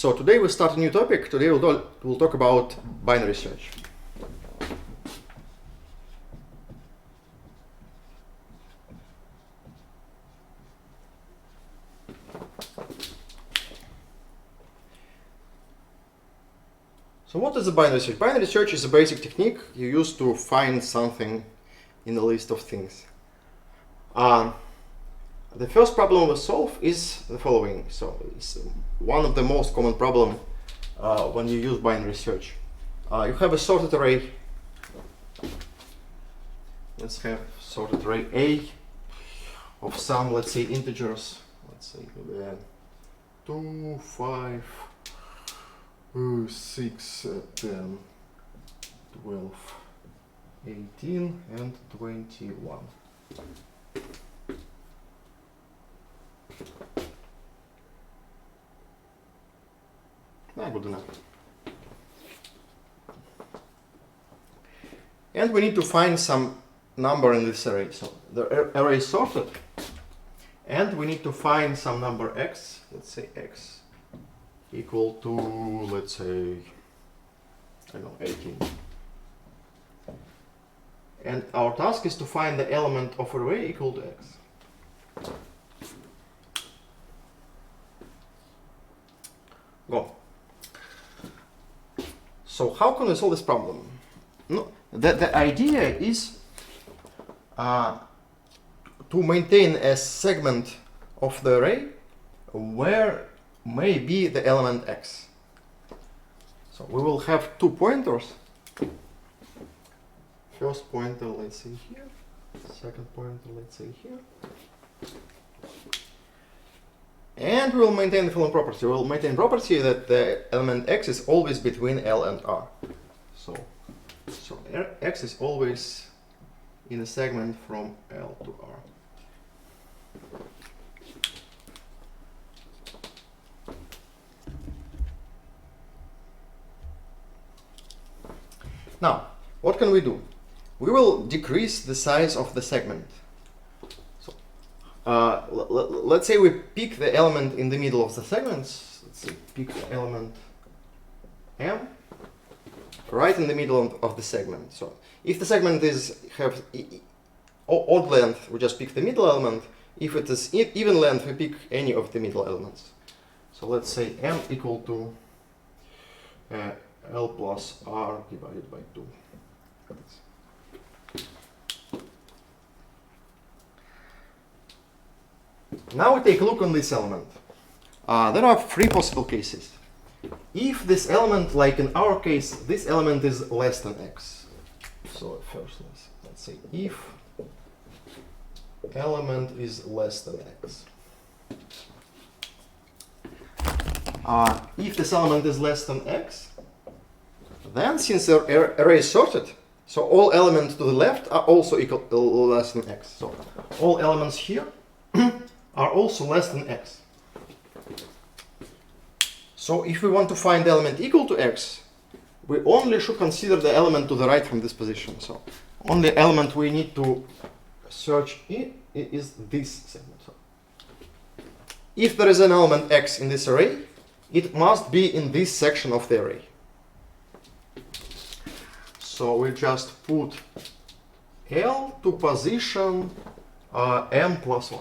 So today we start a new topic. Today we'll talk about binary search. So what is a binary search? Binary search is a basic technique you use to find something in a list of things. The first problem we solve is the following. So it's one of the most common problem when you use binary search. You have a sorted array. Let's have sorted array A of some, let's say, integers. Let's say 2, 5, 6, 10, 12, 18, and 21. Good enough. And we need to find some number in this array. So the array is sorted, and we need to find some number x. Let's say x equal to, let's say, I don't know, 18. And our task is to find the element of array equal to x. Go. So how can we solve this problem? No, the idea is to maintain a segment of the array where may be the element x. So we will have two pointers. First pointer, let's say here. Second pointer, let's say here. And we will maintain the following property. We will maintain property that the element x is always between L and R. So x is always in a segment from L to R. Now, what can we do? We will decrease the size of the segment. So, let's say we pick the element in the middle of the segments. Let's say pick the element M right in the middle of the segment. So, if the segment have odd length, we just pick the middle element. If it is even length, we pick any of the middle elements. So let's say M equal to L plus R divided by 2. Now we take a look on this element. There are three possible cases. If this element, like in our case, this element is less than x. So first let's say if element is less than x. If this element is less than x, then since the array is sorted, so all elements to the left are also equal less than x. So all elements here are also less than x. So if we want to find the element equal to x, we only should consider the element to the right from this position. So only element we need to search is this segment. So if there is an element x in this array, it must be in this section of the array. So we just put L to position M plus 1.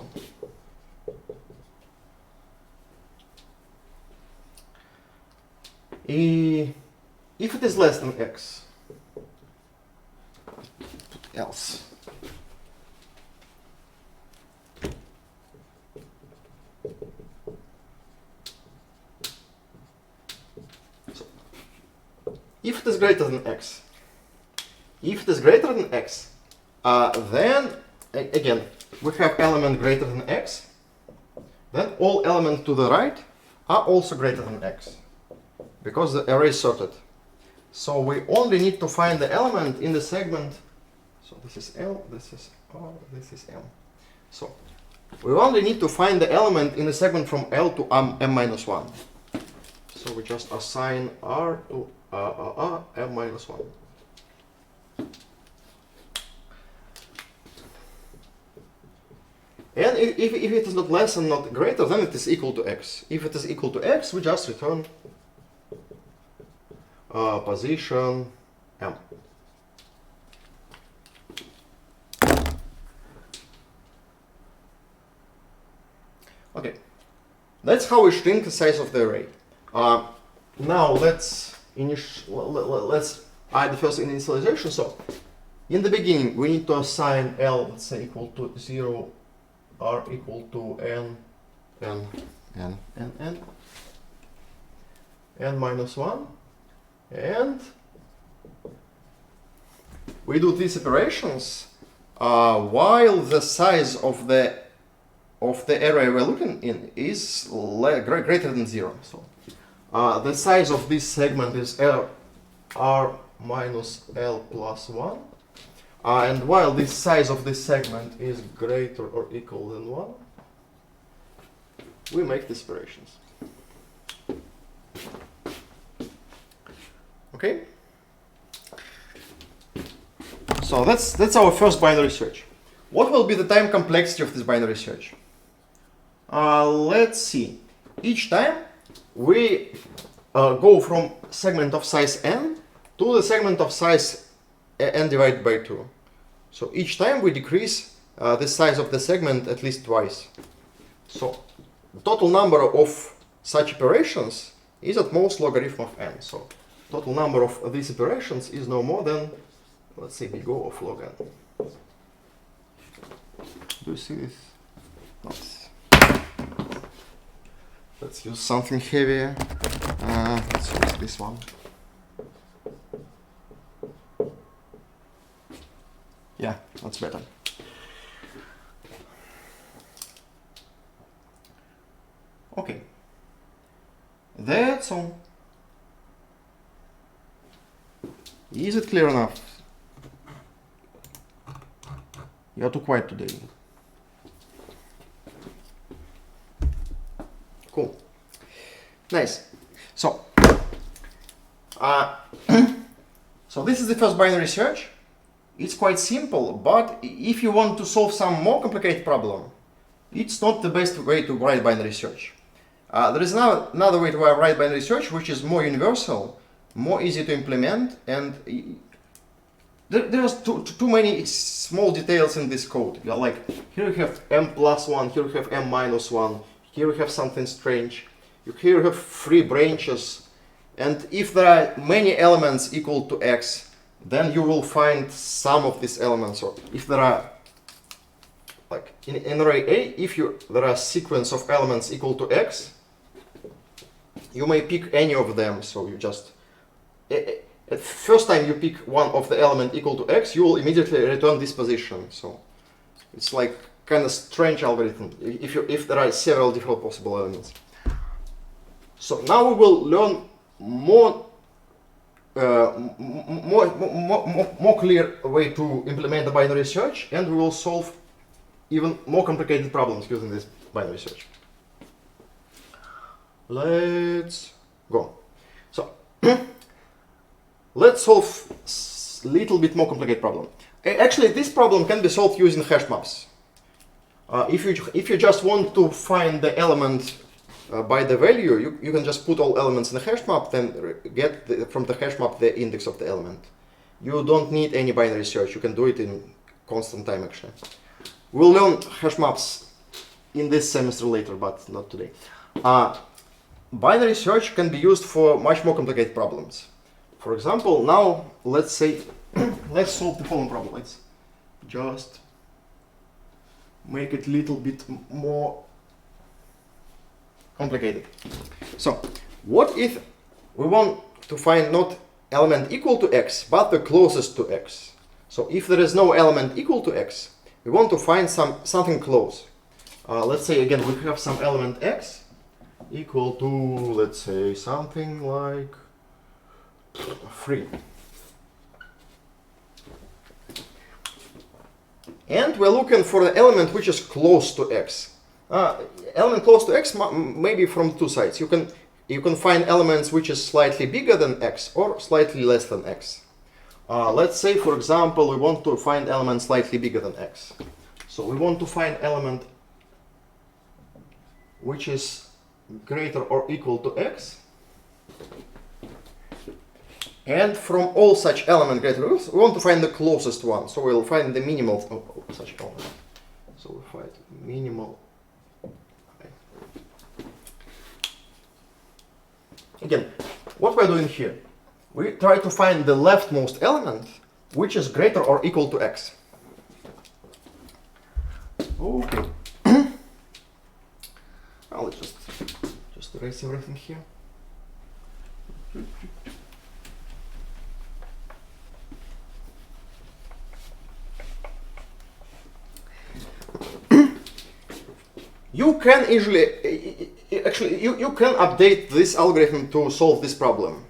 If it is less than x, put else. So, if it is greater than x, then again we have element greater than x. Then all elements to the right are also greater than x, because the array is sorted. So we only need to find the element in the segment. So this is L, this is R, this is M. So we only need to find the element in the segment from L to M minus 1. So we just assign R to M minus 1. And if it is not less and not greater, then it is equal to x. If it is equal to x, we just return position m. Okay, that's how we shrink the size of the array. Now let's add the first initialization. So in the beginning, we need to assign L, let's say, equal to 0, R equal to n minus 1, and we do these operations while the size of the array we're looking in is greater than 0. So the size of this segment is R minus L plus 1. And while this size of this segment is greater or equal than 1, we make these operations. Okay? So that's our first binary search. What will be the time complexity of this binary search? Let's see. Each time we go from segment of size n to the segment of size n divided by 2. So each time we decrease the size of the segment at least twice. So the total number of such operations is at most logarithm of n. So total number of these operations is no more than, let's say, big O of log n. Do you see this? No. Let's use something heavier. Let's use this one. Yeah, that's better. Okay. That's all. Is it clear enough? You are too quiet today. Cool. Nice. So, so this is the first binary search. It's quite simple, but if you want to solve some more complicated problem, it's not the best way to write binary search. There is another way to write binary search, which is more universal, more easy to implement, and there's too many small details in this code. Like here you have m plus 1, here you have m minus 1, here you have something strange, here you have 3 branches, and if there are many elements equal to x, then you will find some of these elements. Or if there are, like in array A, if there are a sequence of elements equal to x, you may pick any of them. So you just, at first time you pick one of the element equal to x, you will immediately return this position. So it's like kind of strange algorithm if there are several different possible elements. So now we will learn more clear way to implement the binary search, and we will solve even more complicated problems using this binary search. Let's go. So let's solve a little bit more complicated problem. Actually, this problem can be solved using hash maps. If you just want to find the element by the value, you can just put all elements in the hash map, then get from the hash map the index of the element. You don't need any binary search. You can do it in constant time, actually. We'll learn hash maps in this semester later, but not today. Binary search can be used for much more complicated problems. For example, now let's say, let's solve the following problem. Let's just make it a little bit more complicated. So, what if we want to find not element equal to x, but the closest to x? So, if there is no element equal to x, we want to find something close. Let's say again we have some element x equal to, let's say, something like 3. And we're looking for the element which is close to x. Element close to x maybe from two sides. You can find elements which is slightly bigger than x or slightly less than x. Let's say, for example, we want to find element slightly bigger than x. So we want to find element which is greater or equal to x. And from all such elements greater or equal, we want to find the closest one. So we'll find the minimal of such element. So we find minimal. Again, what we're doing here, we try to find the leftmost element which is greater or equal to x. Okay. I'll just erase everything here. You can easily, actually, you can update this algorithm to solve this problem.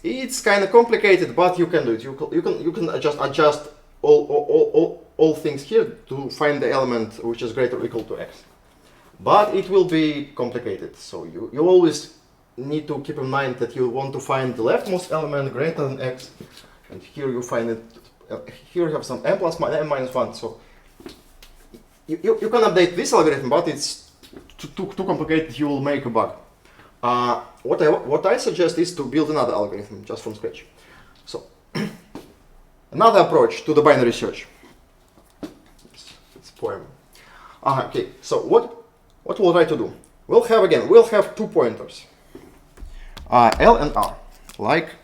It's kind of complicated, but you can do it. You can adjust all things here to find the element which is greater or equal to x. But it will be complicated. So you always need to keep in mind that you want to find the leftmost element greater than x, and here you find it. Here you have some m plus n minus 1. So you can update this algorithm, but it's too complicated. You will make a bug. What I suggest is to build another algorithm just from scratch. So another approach to the binary search. It's poem. Okay. So what we'll try to do? We'll have 2 pointers, L and R, like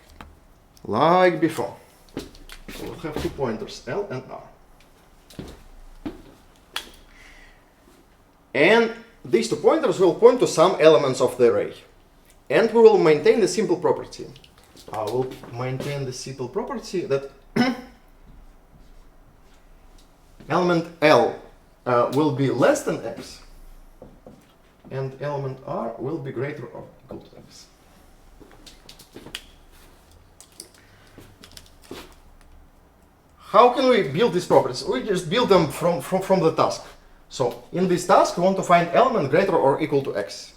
before. So we'll have 2 pointers, L and R. And these 2 pointers will point to some elements of the array. And we will maintain the simple property. We'll maintain the simple property that element L will be less than x, and element R will be greater or equal to x. How can we build these properties? We just build them from the task. So in this task, we want to find element greater or equal to x.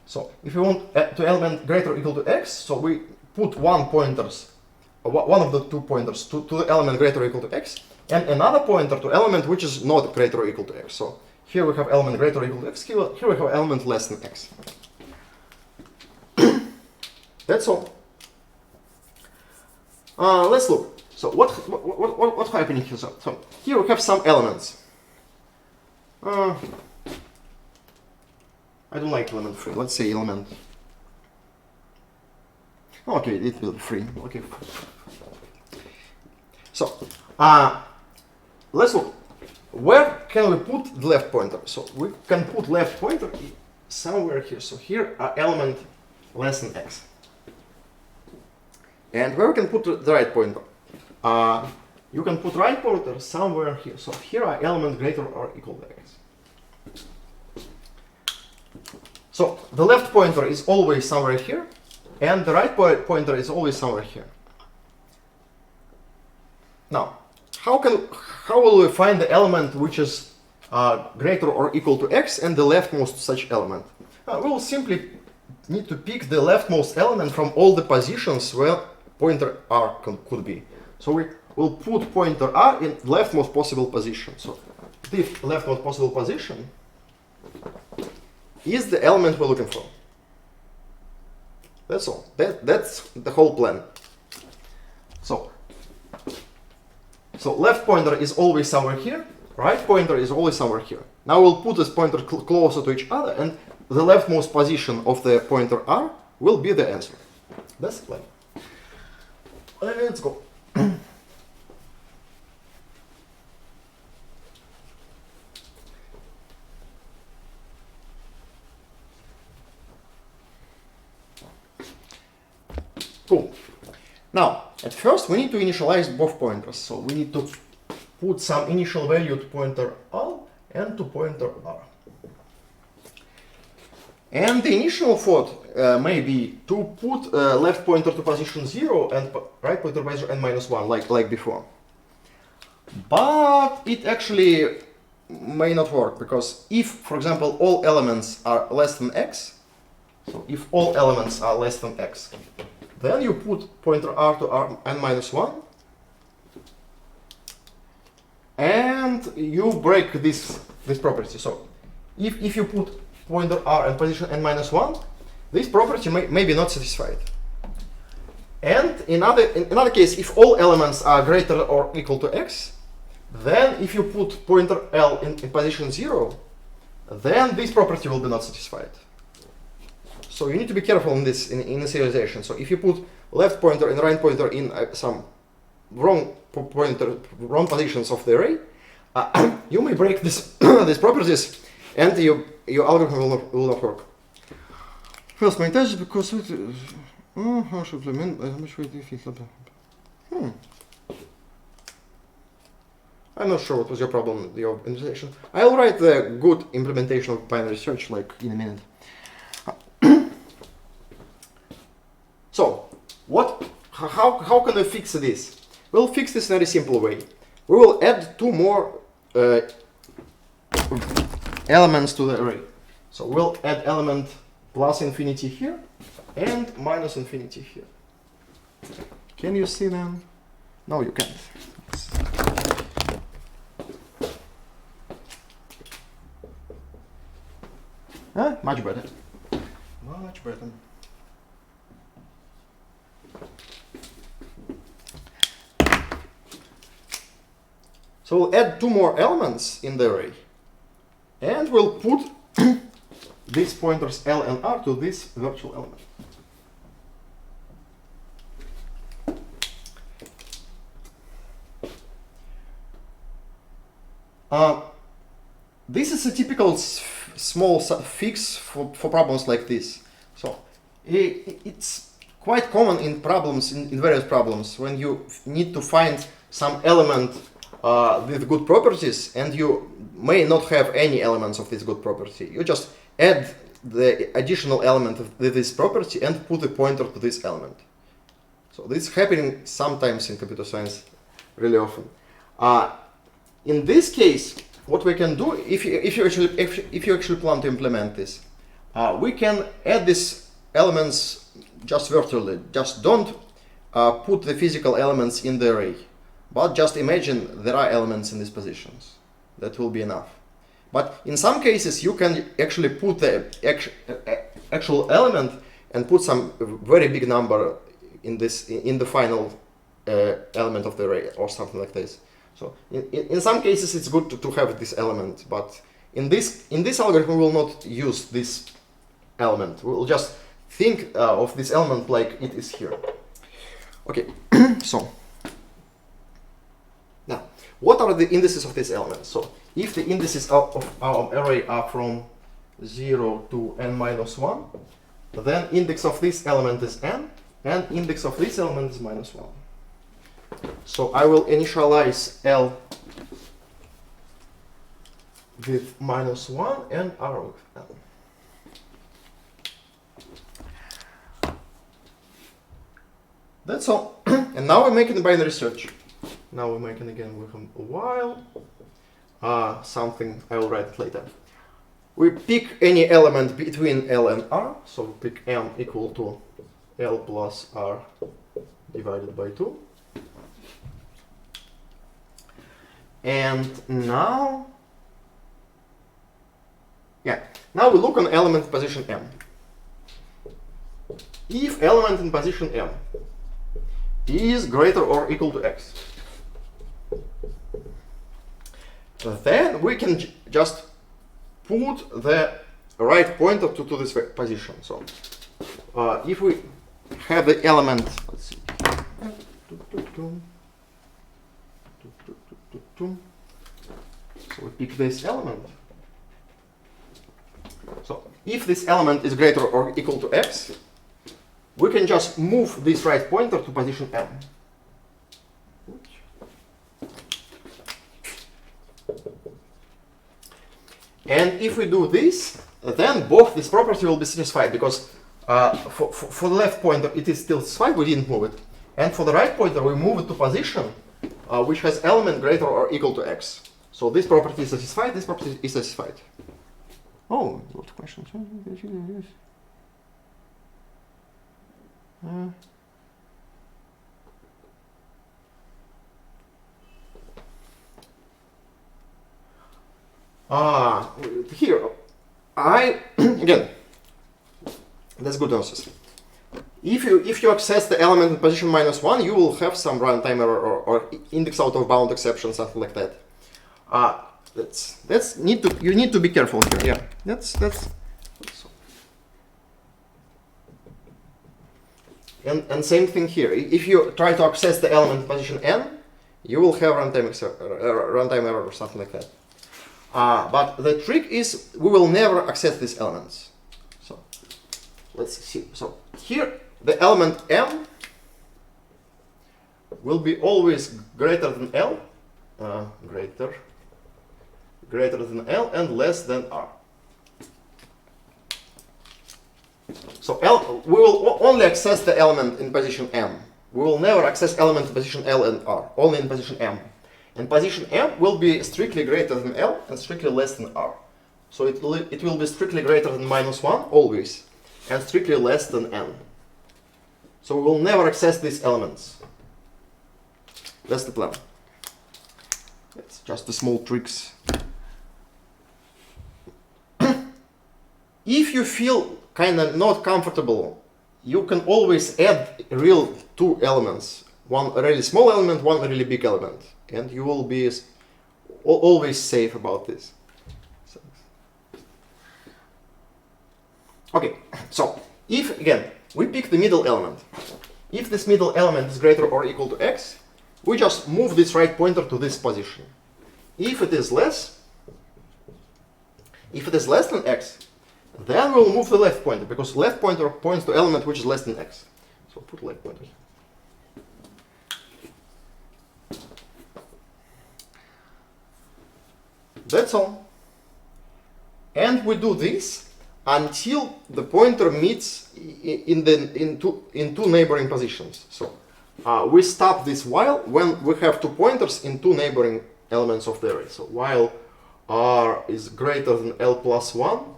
So if we want to element greater or equal to x, so we put one of the 2 pointers to the element greater or equal to x, and another pointer to element which is not greater or equal to x. So here we have element greater or equal to x, here we have element less than x. That's all. Let's look. So what's happening here? So here we have some elements. I don't like element 3. Let's say element. Okay, it will be 3. Okay. So let's look. Where can we put the left pointer? So we can put left pointer somewhere here. So here are element less than x. And where we can put the right pointer? You can put right pointer somewhere here. So here are element greater or equal to x. So the left pointer is always somewhere here, and the right pointer is always somewhere here. Now, how will we find the element which is greater or equal to x and the leftmost such element? We will simply need to pick the leftmost element from all the positions where pointer R could be. So we will put pointer R in leftmost possible position. So this leftmost possible position is the element we're looking for. That's all. That's the whole plan. So left pointer is always somewhere here, right pointer is always somewhere here. Now we'll put this pointer closer to each other, and the leftmost position of the pointer R will be the answer. That's the plan. Let's go. Cool. Now, at first we need to initialize both pointers. So we need to put some initial value to pointer R and to pointer R. And the initial thought may be to put left pointer to position 0 and right pointer to position n-1, like before. But it actually may not work, because if, for example, all elements are less than x, so if all elements are less than x, then you put pointer R to n-1, and you break this property. So if you put pointer r and position n-1, this property may be not satisfied. And in another case, if all elements are greater or equal to x, then if you put pointer L in position 0, then this property will be not satisfied. So you need to be careful in this in serialization. So if you put left pointer and right pointer in some wrong positions of the array, you may break these properties, and your algorithm will not work. First, my test because it how should implement how much weight if it I'm not sure what was your problem with your implementation. I'll write the good implementation of binary search like in a minute. So, how can we fix this? We'll fix this in a very simple way. We will add two more elements to the array. So we'll add element plus infinity here and minus infinity here. Can you see them? No, you can't. Much better. Much better. So we'll add two more elements in the array, and we'll put these pointers L and R to this virtual element. This is a typical small fix for problems like this. So it's quite common in problems, in various problems, when you need to find some element with good properties, and you may not have any elements of this good property. You just add the additional element with this property and put a pointer to this element. So this is happening sometimes in computer science, really often. In this case, what we can do, if you actually plan to implement this, we can add these elements just virtually. Just don't put the physical elements in the array, but just imagine there are elements in these positions. That will be enough. But in some cases, you can actually put the actual element and put some very big number in the final element of the array or something like this. So in some cases, it's good to have this element, but in this algorithm, we will not use this element. We will just think of this element like it is here. Okay, so now, what are the indices of this element? So if the indices of our array are from 0 to n-1, then index of this element is n, and index of this element is -1. So I will initialize L with -1 and R with L. That's all. And now we're making a binary search. Now we're making again with a while. Something I will write it later. We pick any element between L and R. So we pick M equal to L plus R divided by 2. And now we look on element in position M. If element in position M is greater or equal to x, then we can just put the right pointer to this position. So if we have the element, let's see, so we pick this element. So if this element is greater or equal to x, we can just move this right pointer to position M. And if we do this, then both this property will be satisfied, because for the left pointer it is still satisfied, we didn't move it. And for the right pointer we move it to position which has element greater or equal to x. So this property is satisfied, this property is satisfied. Oh, lot of questions. Here, I again, that's good analysis. If you access the element in position -1, you will have some runtime error or index out of bound exception, something like that. You need to be careful here. Yeah, that's. And same thing here. If you try to access the element in position n, you will have runtime error or something like that. But the trick is we will never access these elements. So let's see. So here the element m will be always greater than L, greater than L and less than R. So we will only access the element in position m. We will never access element in position L and R, only in position m. And position m will be strictly greater than L and strictly less than R. So it will be strictly greater than -1 always, and strictly less than n. So we will never access these elements. That's the plan. It's just the small tricks. If you feel kind of not comfortable, you can always add real two elements. One really small element, one really big element. And you will be always safe about this. Okay, so if, again, we pick the middle element. If this middle element is greater or equal to x, we just move this right pointer to this position. If it is less than x, then we'll move the left pointer, because left pointer points to element which is less than x. So put left pointer here. That's all. And we do this until the pointer meets in two neighboring positions. So we stop this while when we have two pointers in two neighboring elements of the array. So while R is greater than L plus 1,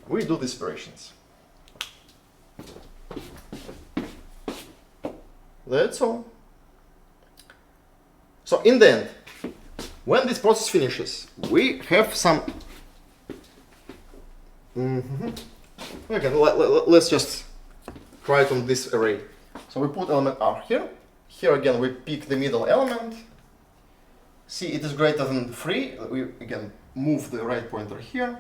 we do these operations. That's all. So in the end, when this process finishes, we have some. Okay, let's just try it on this array. So we put element R here. Here again we pick the middle element. See, it is greater than 3. We again move the right pointer here.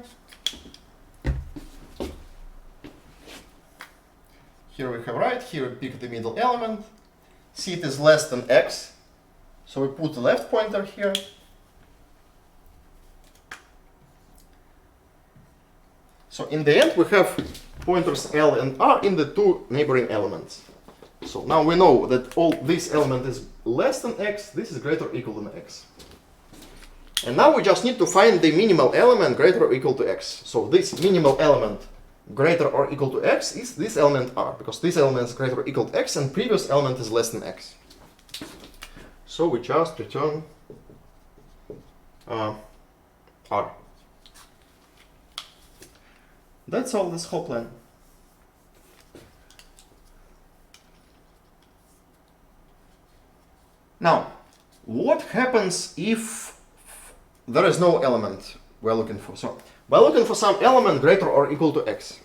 Here we have right. Here we pick the middle element. See, it is less than x. So we put the left pointer here. So in the end, we have pointers L and R in the two neighboring elements. So now we know that all this element is less than x, this is greater or equal than x. And now we just need to find the minimal element greater or equal to x. So this minimal element greater or equal to x is this element R, because this element is greater or equal to x and previous element is less than x. So we just return R. That's all, this whole plan. Now, what happens if there is no element we're looking for? So, we're looking for some element greater or equal to x.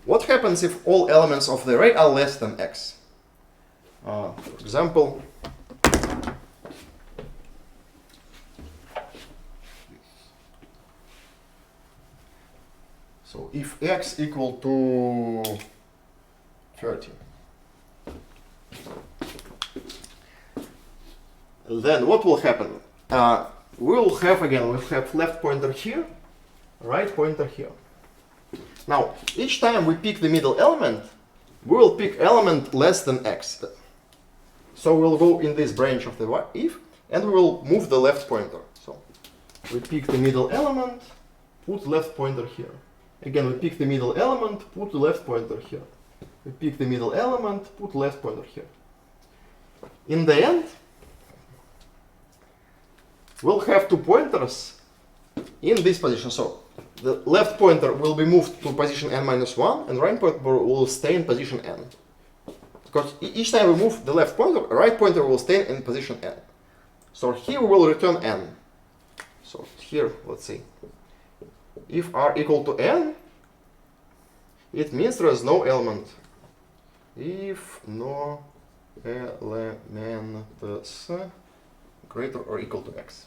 What happens if all elements of the array are less than x? For example, so if x equal to 30, then what will happen? We will have left pointer here, right pointer here. Now, each time we pick the middle element, we will pick element less than x. So we'll go in this branch of the if, and we will move the left pointer. So we pick the middle element, put left pointer here. Again, we pick the middle element, put the left pointer here. We pick the middle element, put left pointer here. In the end, we'll have two pointers in this position. So the left pointer will be moved to position n-1, and right pointer will stay in position n. Because each time we move the left pointer, right pointer will stay in position n. So here we will return n. So here, let's see. if r equal to n, it means there is no element. If no elements greater or equal to x.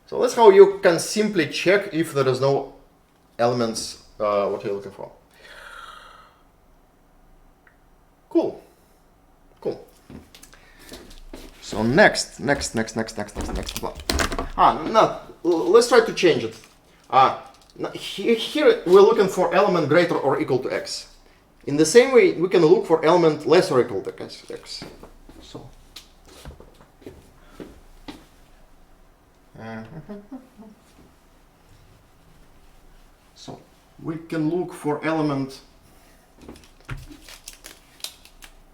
So that's how you can simply check if there is no elements, what you're looking for. Cool. Cool. So next. Now, let's try to change it. Here we're looking for element greater or equal to x. In the same way, we can look for element less or equal to x. So. So we can look for element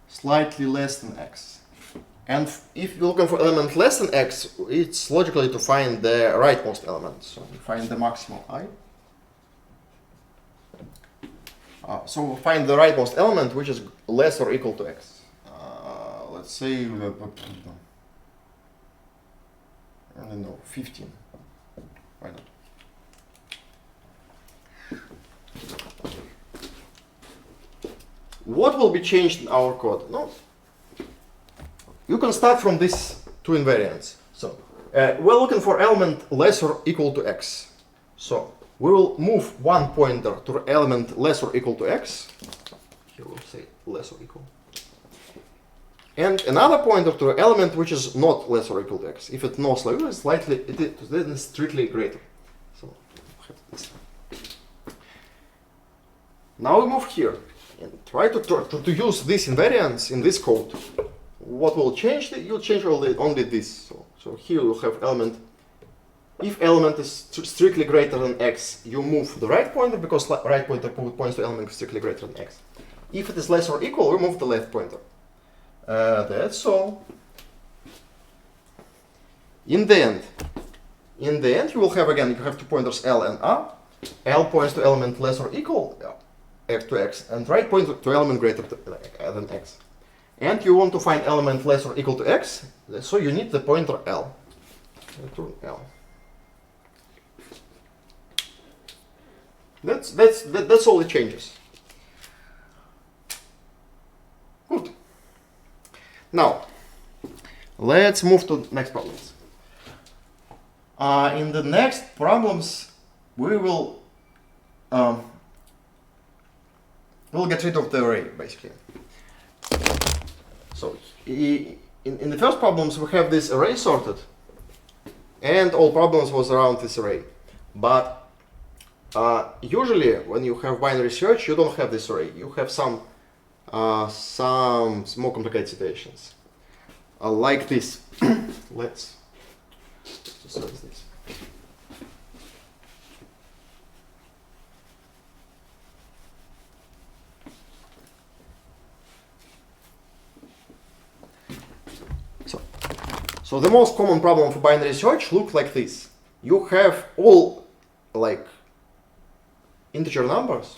slightly less than x. And if you're looking for element less than x, it's logically to find the rightmost element. So we find the maximal I. So we find the rightmost element, which is less or equal to x. Let's say, I don't know, 15. Why not? What will be changed in our code? No. You can start from these two invariants. So we're looking for element less or equal to x. So we will move one pointer to the element less or equal to x. Here we'll say less or equal. And another pointer to the element which is not less or equal to x. If it's not slightly, it is strictly greater. So this. Now we move here and try to use these invariants in this code. What will change? You'll change only this. So here you'll have element. If element is strictly greater than x, you move the right pointer because right pointer points to element strictly greater than x. If it is less or equal, we move the left pointer. That's all. In the end, you will have again. You have two pointers L and R. L points to element less or equal to x, and right pointer to element greater than x. And you want to find element less or equal to x, so you need the pointer L. Return L. That's all it changes. Good. Now, let's move to the next problems. In the next problems, we will we'll get rid of the array, basically. So, in the first problems, we have this array sorted, and all problems was around this array. But usually, when you have binary search, you don't have this array. You have some more complicated situations, like this. Let's exercise this. So the most common problem for binary search look like this. You have all like integer numbers.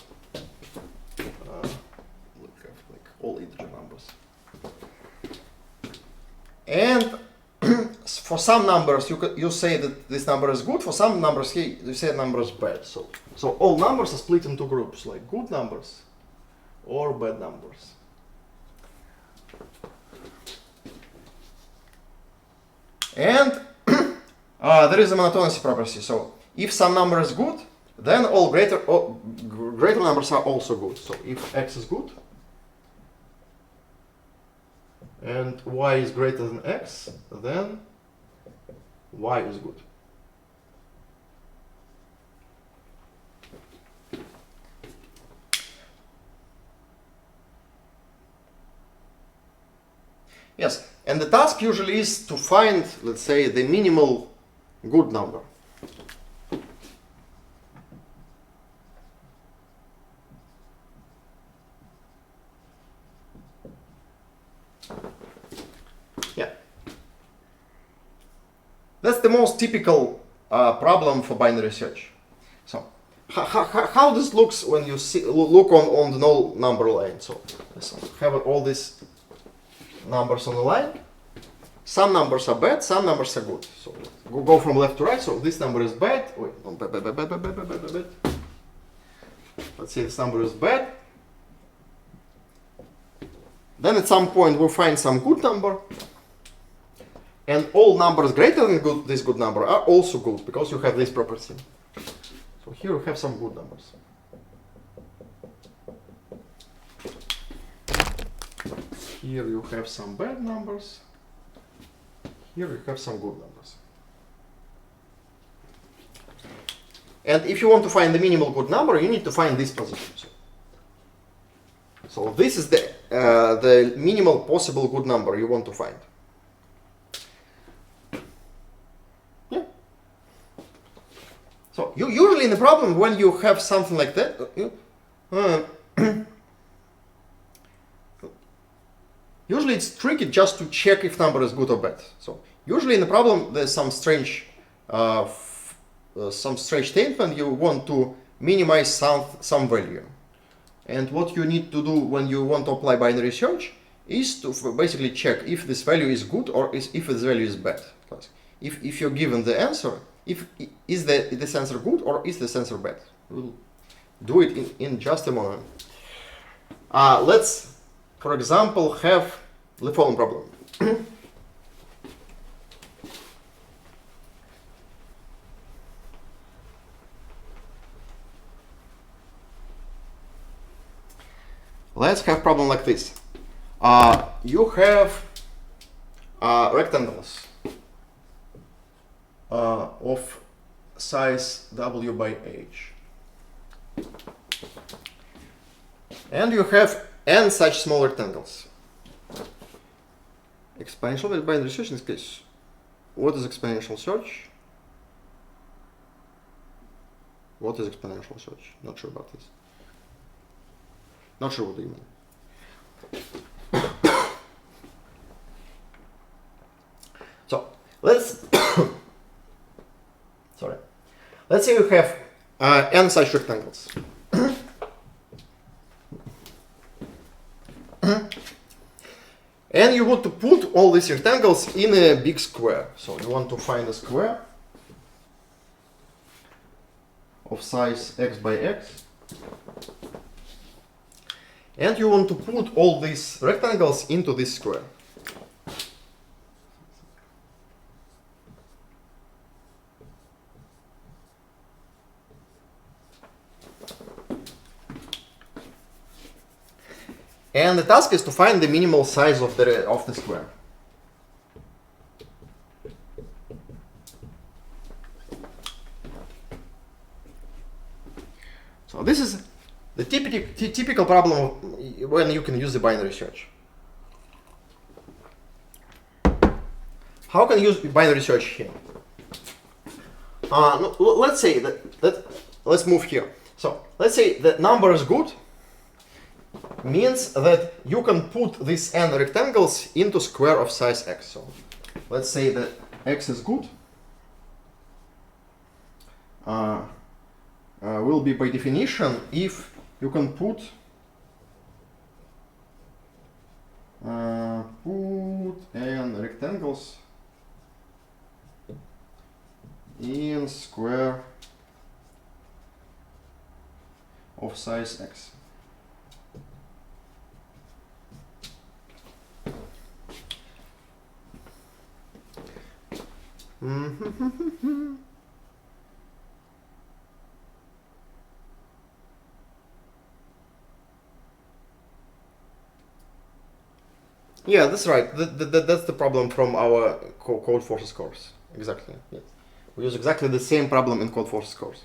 All integer numbers. And for some numbers you say that this number is good. For some numbers here you say number is bad. So all numbers are split into groups like good numbers or bad numbers. And there is a monotonicity property. So if some number is good, then all greater numbers are also good. So if x is good and y is greater than x, then y is good. Yes, and the task usually is to find, let's say, the minimal good number. Yeah. That's the most typical problem for binary search. So, how this looks when you look on the null number line. So have all these numbers on the line, some numbers are bad, some numbers are good. So go from left to right. So this number is bad. Wait, no, bad. Let's say this number is bad. Then at some point we'll find some good number. And all numbers greater than this good number are also good because you have this property. So here we have some good numbers. Here you have some bad numbers. Here you have some good numbers. And if you want to find the minimal good number, you need to find this position. So this is the minimal possible good number you want to find. Yeah. So usually in the problem, when you have something like that, usually it's tricky just to check if number is good or bad. So usually in the problem there's some strange statement. You want to minimize some value. And what you need to do when you want to apply binary search is to basically check if this value is good or if this value is bad. If you're given the answer, is this answer good or is this answer bad? We'll do it in just a moment. Let's, for example, have the following problem. Let's have a problem like this. You have rectangles of size W by H. And you have n such small rectangles. Exponential binary search in this case. What is exponential search? What is exponential search? Not sure about this. Not sure what do you mean. So let's sorry. Let's say you have n such rectangles. And you want to put all these rectangles in a big square. So you want to find a square of size x by x. And you want to put all these rectangles into this square. And the task is to find the minimal size of the square. So this is the typical problem when you can use the binary search. How can you use binary search here? Let's say that let's move here. So let's say the number is good. Means that you can put these n rectangles into square of size x. So let's say that x is good. Will be by definition if you can put n rectangles in square of size x. Yeah, that's right. That's the problem from our code forces course. Exactly. Yes. We use exactly the same problem in code forces course.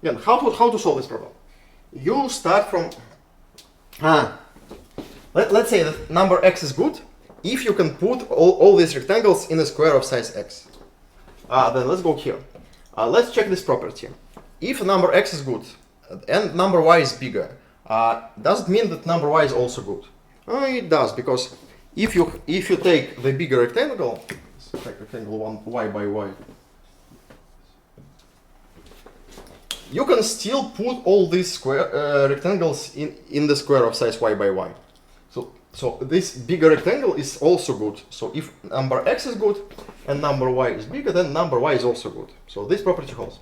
Yeah. How to solve this problem? You start from let's say that number x is good if you can put all these rectangles in a square of size x. Then let's go here. Let's check this property. If number x is good and number y is bigger, does it mean that number y is also good? It does, because if you take the bigger rectangle, let's take rectangle 1 y by y, you can still put all these square rectangles in the square of size y by y. So So this bigger rectangle is also good. So if number x is good and number y is bigger, then number y is also good. So this property holds.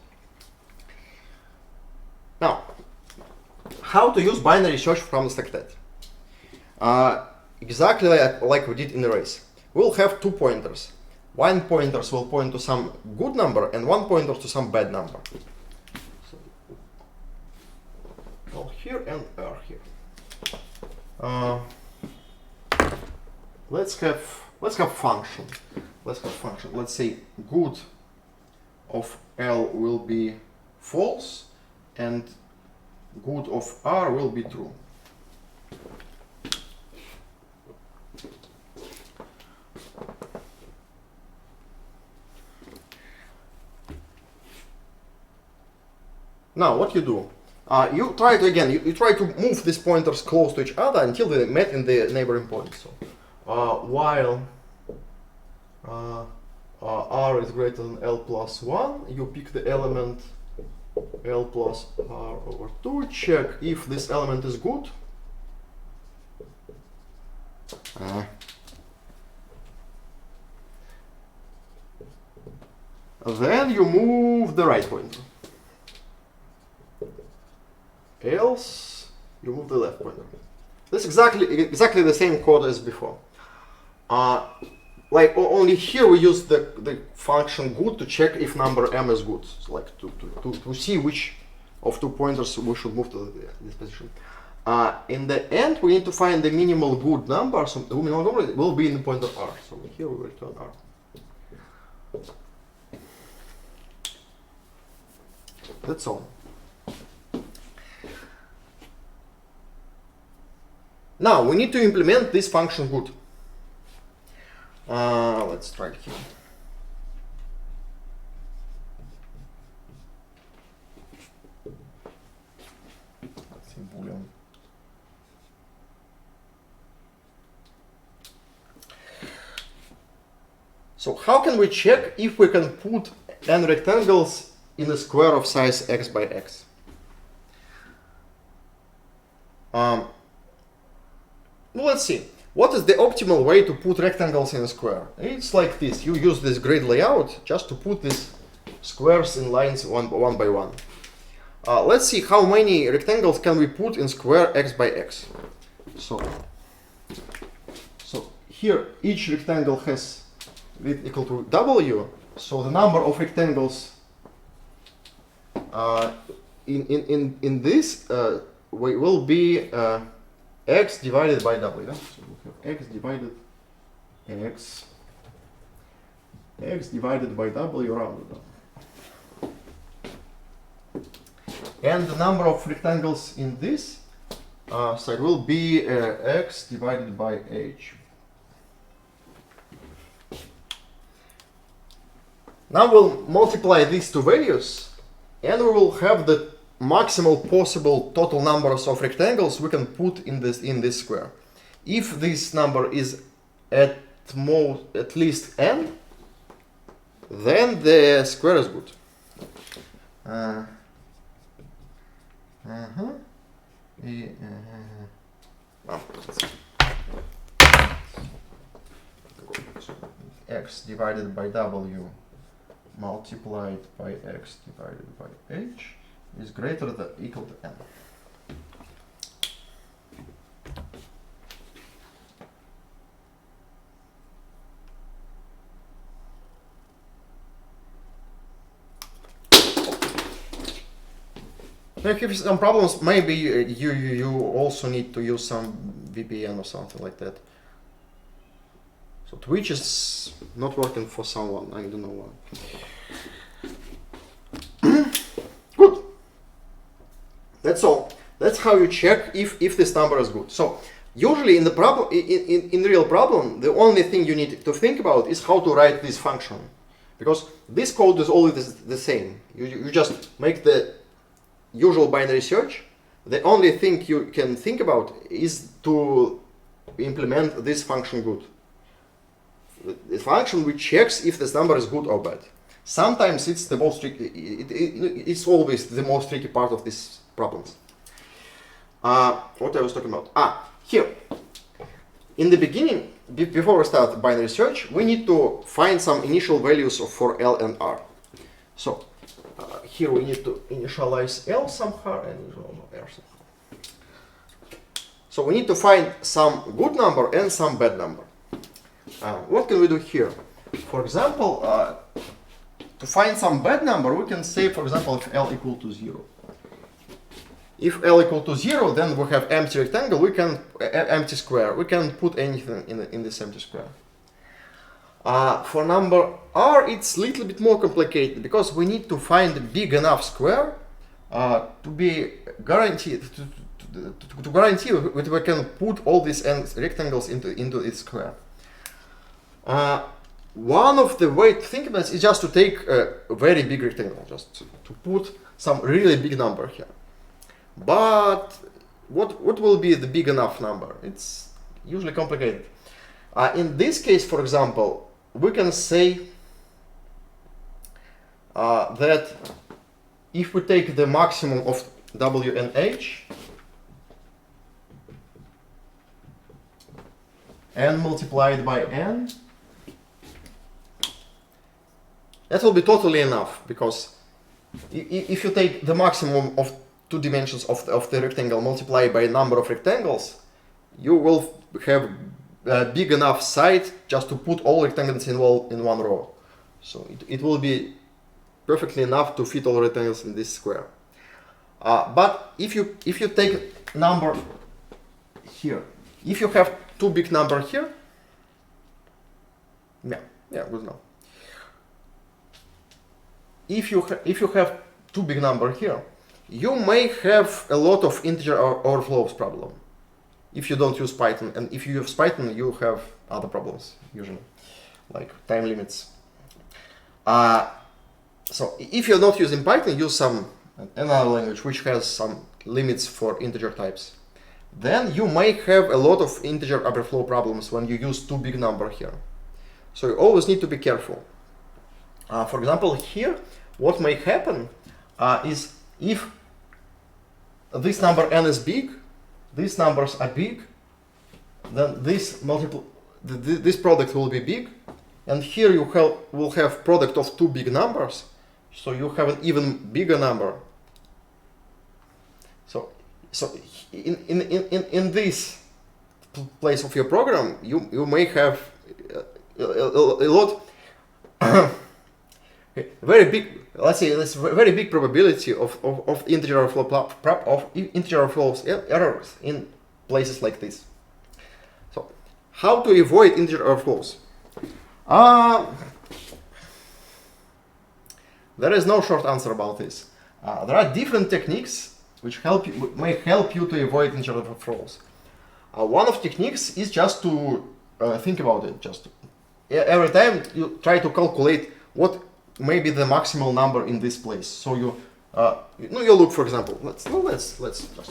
Now, how to use binary search from the stat? Exactly like we did in arrays. We'll have 2 pointers. One pointer will point to some good number and one pointer to some bad number. So, L here and R here. Let's have function. Let's say good of L will be false and good of R will be true. Now what you do? You try to you try to move these pointers close to each other until they met in the neighboring points. So while R is greater than L plus 1, you pick the element L plus R over 2, check if this element is good. Then you move the right pointer. Else you move the left pointer. This is exactly the same code as before. Like only here we use the function good to check if number m is good. So like to see which of 2 pointers we should move to this position. In the end, we need to find the minimal good number. So the minimal number will be in the pointer r. So here we will return r. That's all. Now we need to implement this function good. Let's try it here. Let's see boolean. So how can we check if we can put n rectangles in a square of size x by x? Let's see. What is the optimal way to put rectangles in a square? It's like this. You use this grid layout just to put these squares in lines one by one. Let's see how many rectangles can we put in square x by x. So here each rectangle has width equal to w. So the number of rectangles in this will be x divided by w. Yeah? So we have x divided by w rounded up. And the number of rectangles in this side will be x divided by h. Now we'll multiply these two values and we will have the maximal possible total numbers of rectangles we can put in this square. If this number is at least n, then the square is good. X divided by w multiplied by x divided by h is greater than equal to n. Now, if you have some problems, maybe you also need to use some VPN or something like that. So Twitch is not working for someone, I don't know why. Good. That's all. That's how you check if this number is good. So usually in the problem, in the real problem, the only thing you need to think about is how to write this function, because this code is always the same. You just make the usual binary search. The only thing you can think about is to implement this function good. The function which checks if this number is good or bad. Sometimes it's the most tricky. It's always the most tricky part of these problems. What I was talking about? Here. in the beginning, before we start binary search, we need to find some initial values for L and R. So here we need to initialize L somehow and R somehow. So we need to find some good number and some bad number. What can we do here? For example, to find some bad number, we can say, for example, if L equal to 0. If L equal to 0, then we have empty rectangle, we can empty square. We can put anything in this empty square. For number R, it's a little bit more complicated because we need to find a big enough square to be guaranteed to guarantee that we can put all these rectangles into its square. One of the way to think about it is just to take a very big rectangle, just to put some really big number here. But what will be the big enough number? It's usually complicated. In this case, for example, we can say that if we take the maximum of W and H and multiply it by n, that will be totally enough, because if you take the maximum of 2 dimensions of the rectangle multiplied by a number of rectangles, you will have a big enough side just to put all rectangles in one row. So it will be perfectly enough to fit all rectangles in this square. But if you take number here, if you have 2 big number here, yeah, good enough. If you have 2 big number here, you may have a lot of integer overflows problem if you don't use Python. And if you use Python, you have other problems usually, like time limits. So if you're not using Python, use another language which has some limits for integer types. Then you may have a lot of integer overflow problems when you use 2 big number here. So you always need to be careful. For example, here, what may happen is if this number n is big, these numbers are big, then this product will be big, and here you will have product of 2 big numbers, so you have an even bigger number. So in this place of your program, you may have a lot very big, let's say, this very big probability of integer overflows errors in places like this. So how to avoid integer overflows? There is no short answer about this. There are different techniques which may help you to avoid integer overflows. One of techniques is just to think about it. Just every time you try to calculate what may be the maximal number in this place. So you look, for example. Let's just start.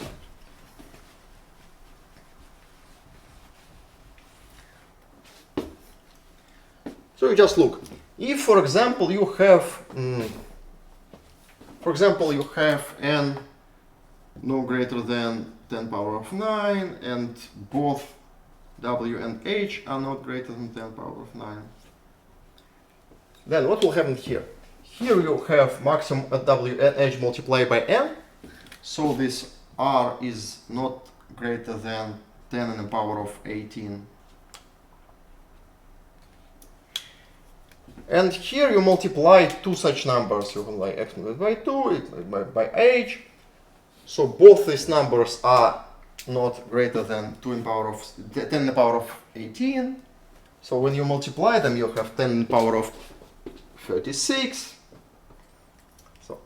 So you just look. If, for example, you have n no greater than 10 power of 9, and both w and h are not greater than 10 power of 9. Then what will happen here? Here you have maximum at w and h multiplied by n. So this r is not greater than 10 in the power of 18. And here you multiply 2 such numbers. You can like x multiplied by 2, by h. So both these numbers are not greater than 10 in the power of 18. So when you multiply them, you have 10 in the power of 36. So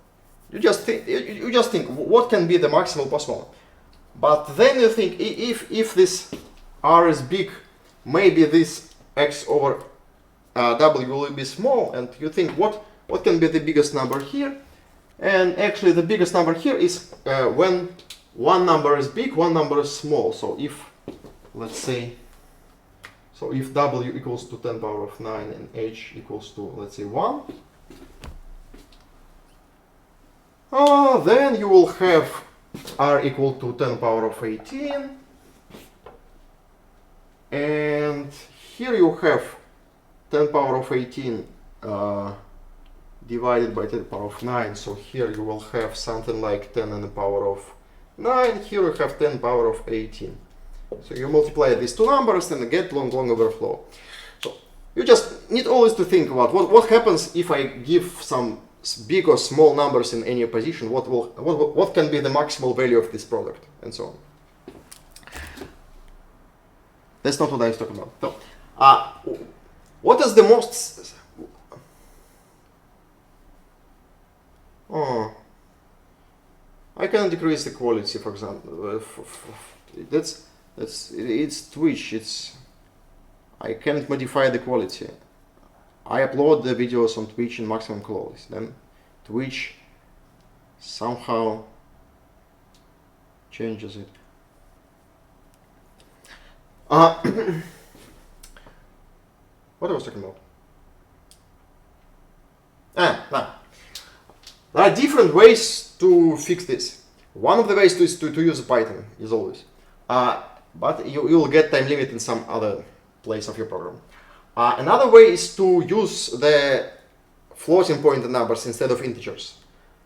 you just think what can be the maximal possible. But then you think if this r is big, maybe this x over w will be small, and you think what can be the biggest number here? And actually the biggest number here is when one number is big, one number is small. So if, let's say, if w equals to 10 power of 9 and h equals to, let's say, 1, then you will have r equal to 10 power of 18, And here you have 10 power of 18 divided by 10 power of 9. So here you will have something like 10 in the power of 9. Here you have 10 power of 18. So you multiply these two numbers and get long overflow. So you just need always to think about what happens if I give some big or small numbers in any position. What can be the maximal value of this product, and so on. That's not what I was talking about. So, what is the most? Oh, I can decrease the quality, for example. It's Twitch. I can't modify the quality. I upload the videos on Twitch in maximum quality. Then Twitch somehow changes it. What I was talking about? There are different ways to fix this. One of the ways is to use Python, is always. But you will get time limit in some other place of your program. Another way is to use the floating point numbers instead of integers.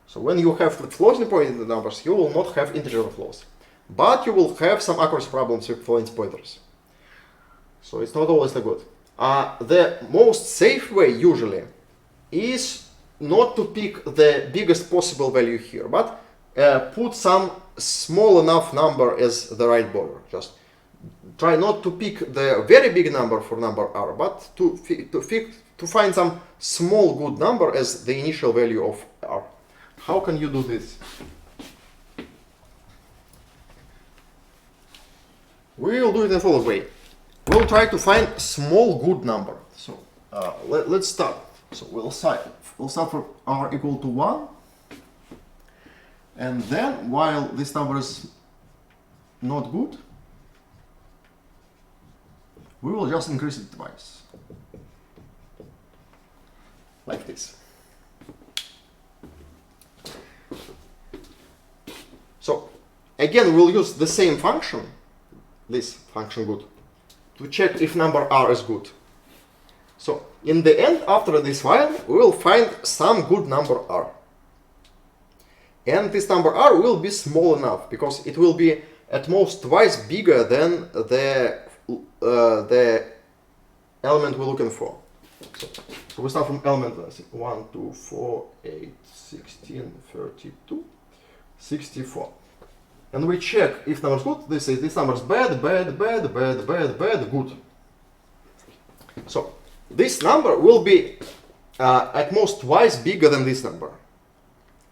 So when you have the floating point numbers, you will not have integer overflows. But you will have some accuracy problems with floating pointers. So it's not always that good. The most safe way usually is not to pick the biggest possible value here, but put some small enough number as the right border. Just try not to pick the very big number for number r, but to find some small good number as the initial value of r. How can you do this? We will do it in the following way. We'll try to find small good number. So let's start. So we'll start from r equal to 1. And then, while this number is not good, we will just increase it twice. Like this. So, again, we'll use the same function, this function good, to check if number r is good. So, in the end, after this while, we will find some good number r. And this number r will be small enough, because it will be at most twice bigger than the element we're looking for. So we start from element 1, 2, 4, 8, 16, 32, 64. And we check if number is good. This number is bad, good. So this number will be at most twice bigger than this number.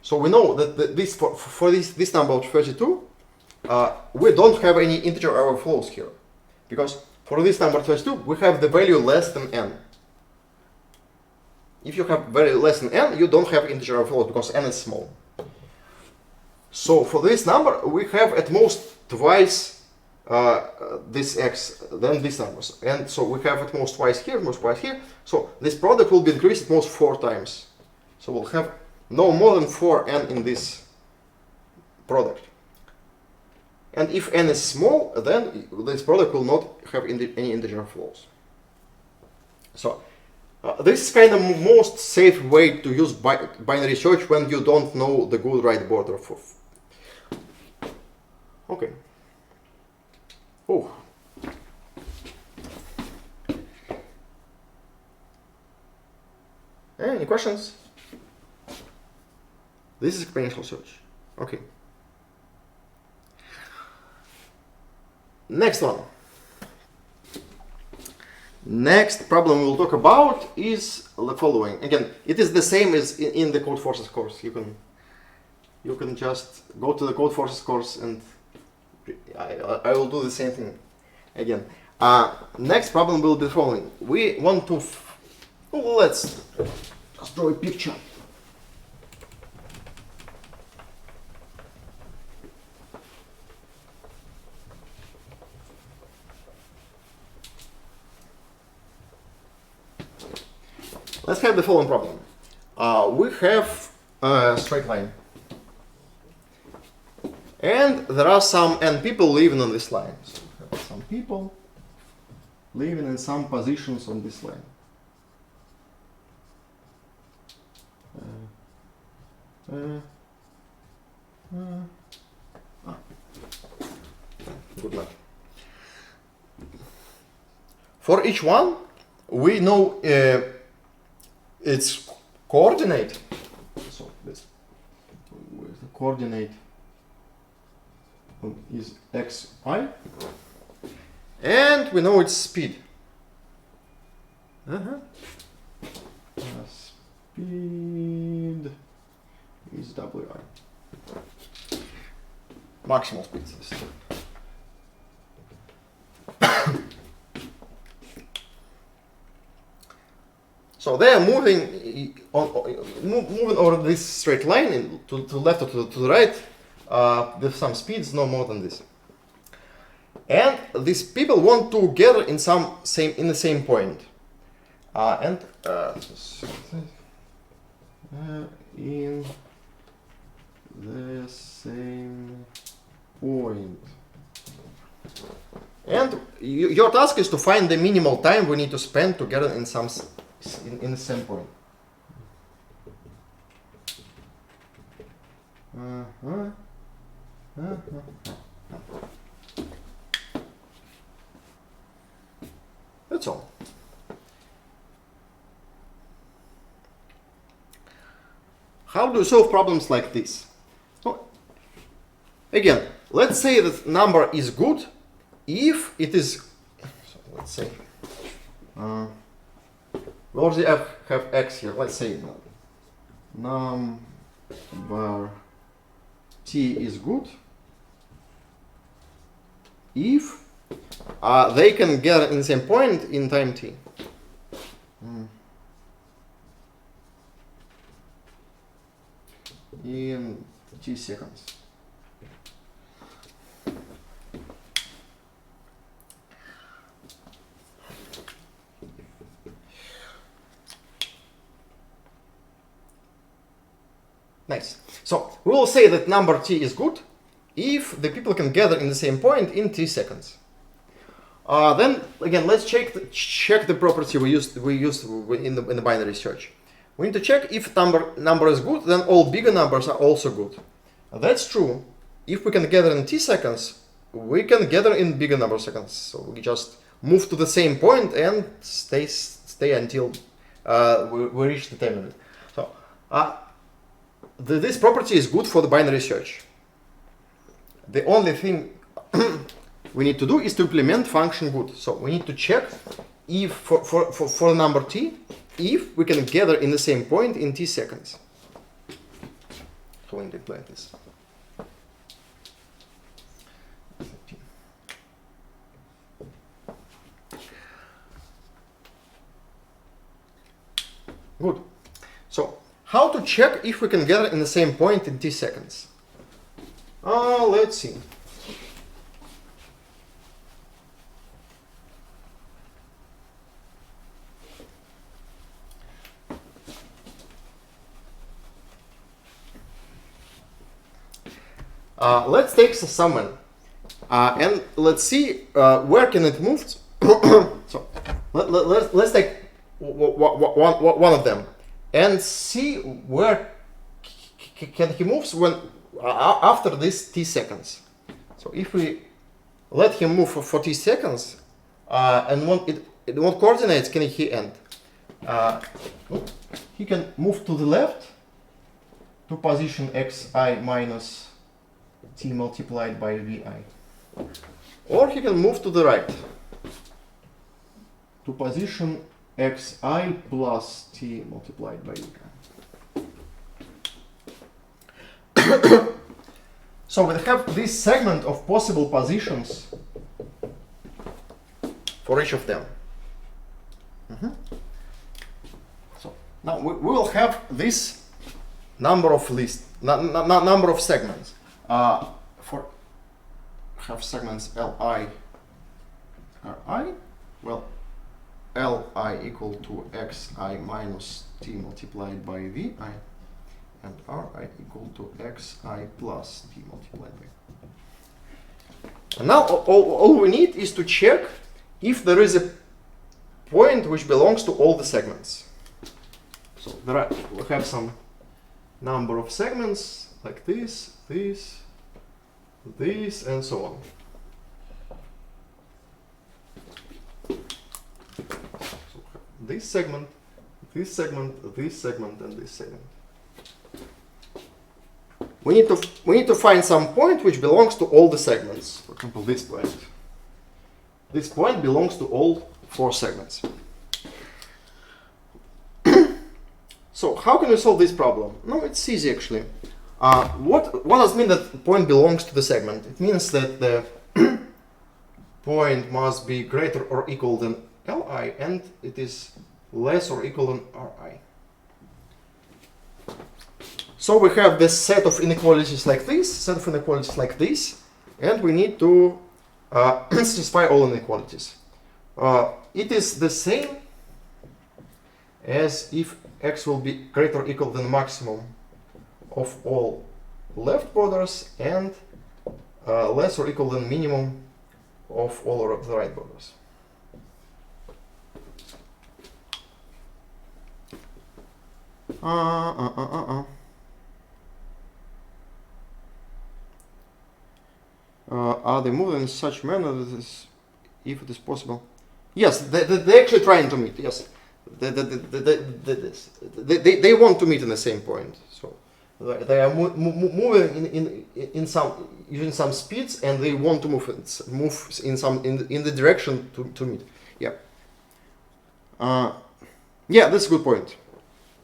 So we know that for this number of 32, we don't have any integer overflows here, because for this number 32 we have the value less than n. If you have value less than n, you don't have integer overflows because n is small. So for this number we have at most twice this x than these numbers, and so we have at most twice here, most twice here. So this product will be increased at most 4 times. So we'll have no more than 4n in this product. And if n is small, then this product will not have any integer flows. So this is kind of most safe way to use binary search when you don't know the good right border for. Okay. Oh. Any questions? This is exponential search. Okay. Next one. Next problem we'll talk about is the following. Again, it is the same as in the Code Forces course. You can just go to the Code Forces course, and I will do the same thing again. Next problem will be the following. We want to let's just draw a picture. Let's have the following problem. We have a straight line. And there are some n people living on this line. So we have some people. living in some positions on this line. Good luck. For each one, we know its coordinate. So this with the coordinate is xi, and we know its speed. Speed is wi. Maximal speed. So they are moving over this straight line to the left or to the right with some speeds no more than this. And these people want to gather in the same point. In the same point. And your task is to find the minimal time we need to spend together in the same point. That's all. How do you solve problems like this? Well, again, let's say that number is good if it is, so let's say, we already have x here. Let's say number t is good if they can gather in the same point in time t. In t seconds. Nice. So we will say that number t is good if the people can gather in the same point in t seconds. Then again, let's check the property we used in the binary search. We need to check if number is good, then all bigger numbers are also good. That's true. If we can gather in t seconds, we can gather in bigger number of seconds. So we just move to the same point and stay until we reach the terminal. So this property is good for the binary search. The only thing we need to do is to implement function good. So we need to check if for number t, if we can gather in the same point in t seconds. So we need to implement this. Good. So how to check if we can gather in the same point in t seconds? Let's see. Let's take someone and let's see where can it move. So let's take one of them and see where can he moves when after this t seconds. So if we let him move for t seconds and what coordinates can he end? He can move to the left to position xi minus t multiplied by vi, or he can move to the right to position xi plus t multiplied by vi. So we have this segment of possible positions for each of them. So now we will have this number of number of segments. For have segments li, ri, well, li equal to xi minus t multiplied by vi, and ri equal to xi plus t multiplied by. And now all we need is to check if there is a point which belongs to all the segments. So we have some number of segments like this, this, and so on. So this segment, this segment, this segment, and this segment. We need to find some point which belongs to all the segments. For example, this point. This point belongs to all 4 segments. So how can we solve this problem? No, it's easy actually. What does it mean that the point belongs to the segment? It means that the point must be greater or equal than Li, and it is less or equal than Ri. So we have this set of inequalities like this, set of inequalities like this, and we need to satisfy all inequalities. It is the same as if x will be greater or equal than maximum of all left borders and less or equal than minimum of all of the right borders. Are they moved in such manner that is, if it is possible? Yes, they're actually trying to meet. Yes, they want to meet in the same point. So they are moving in some using some speeds, and they want to move in the direction to meet. Yeah. Yeah, that's a good point.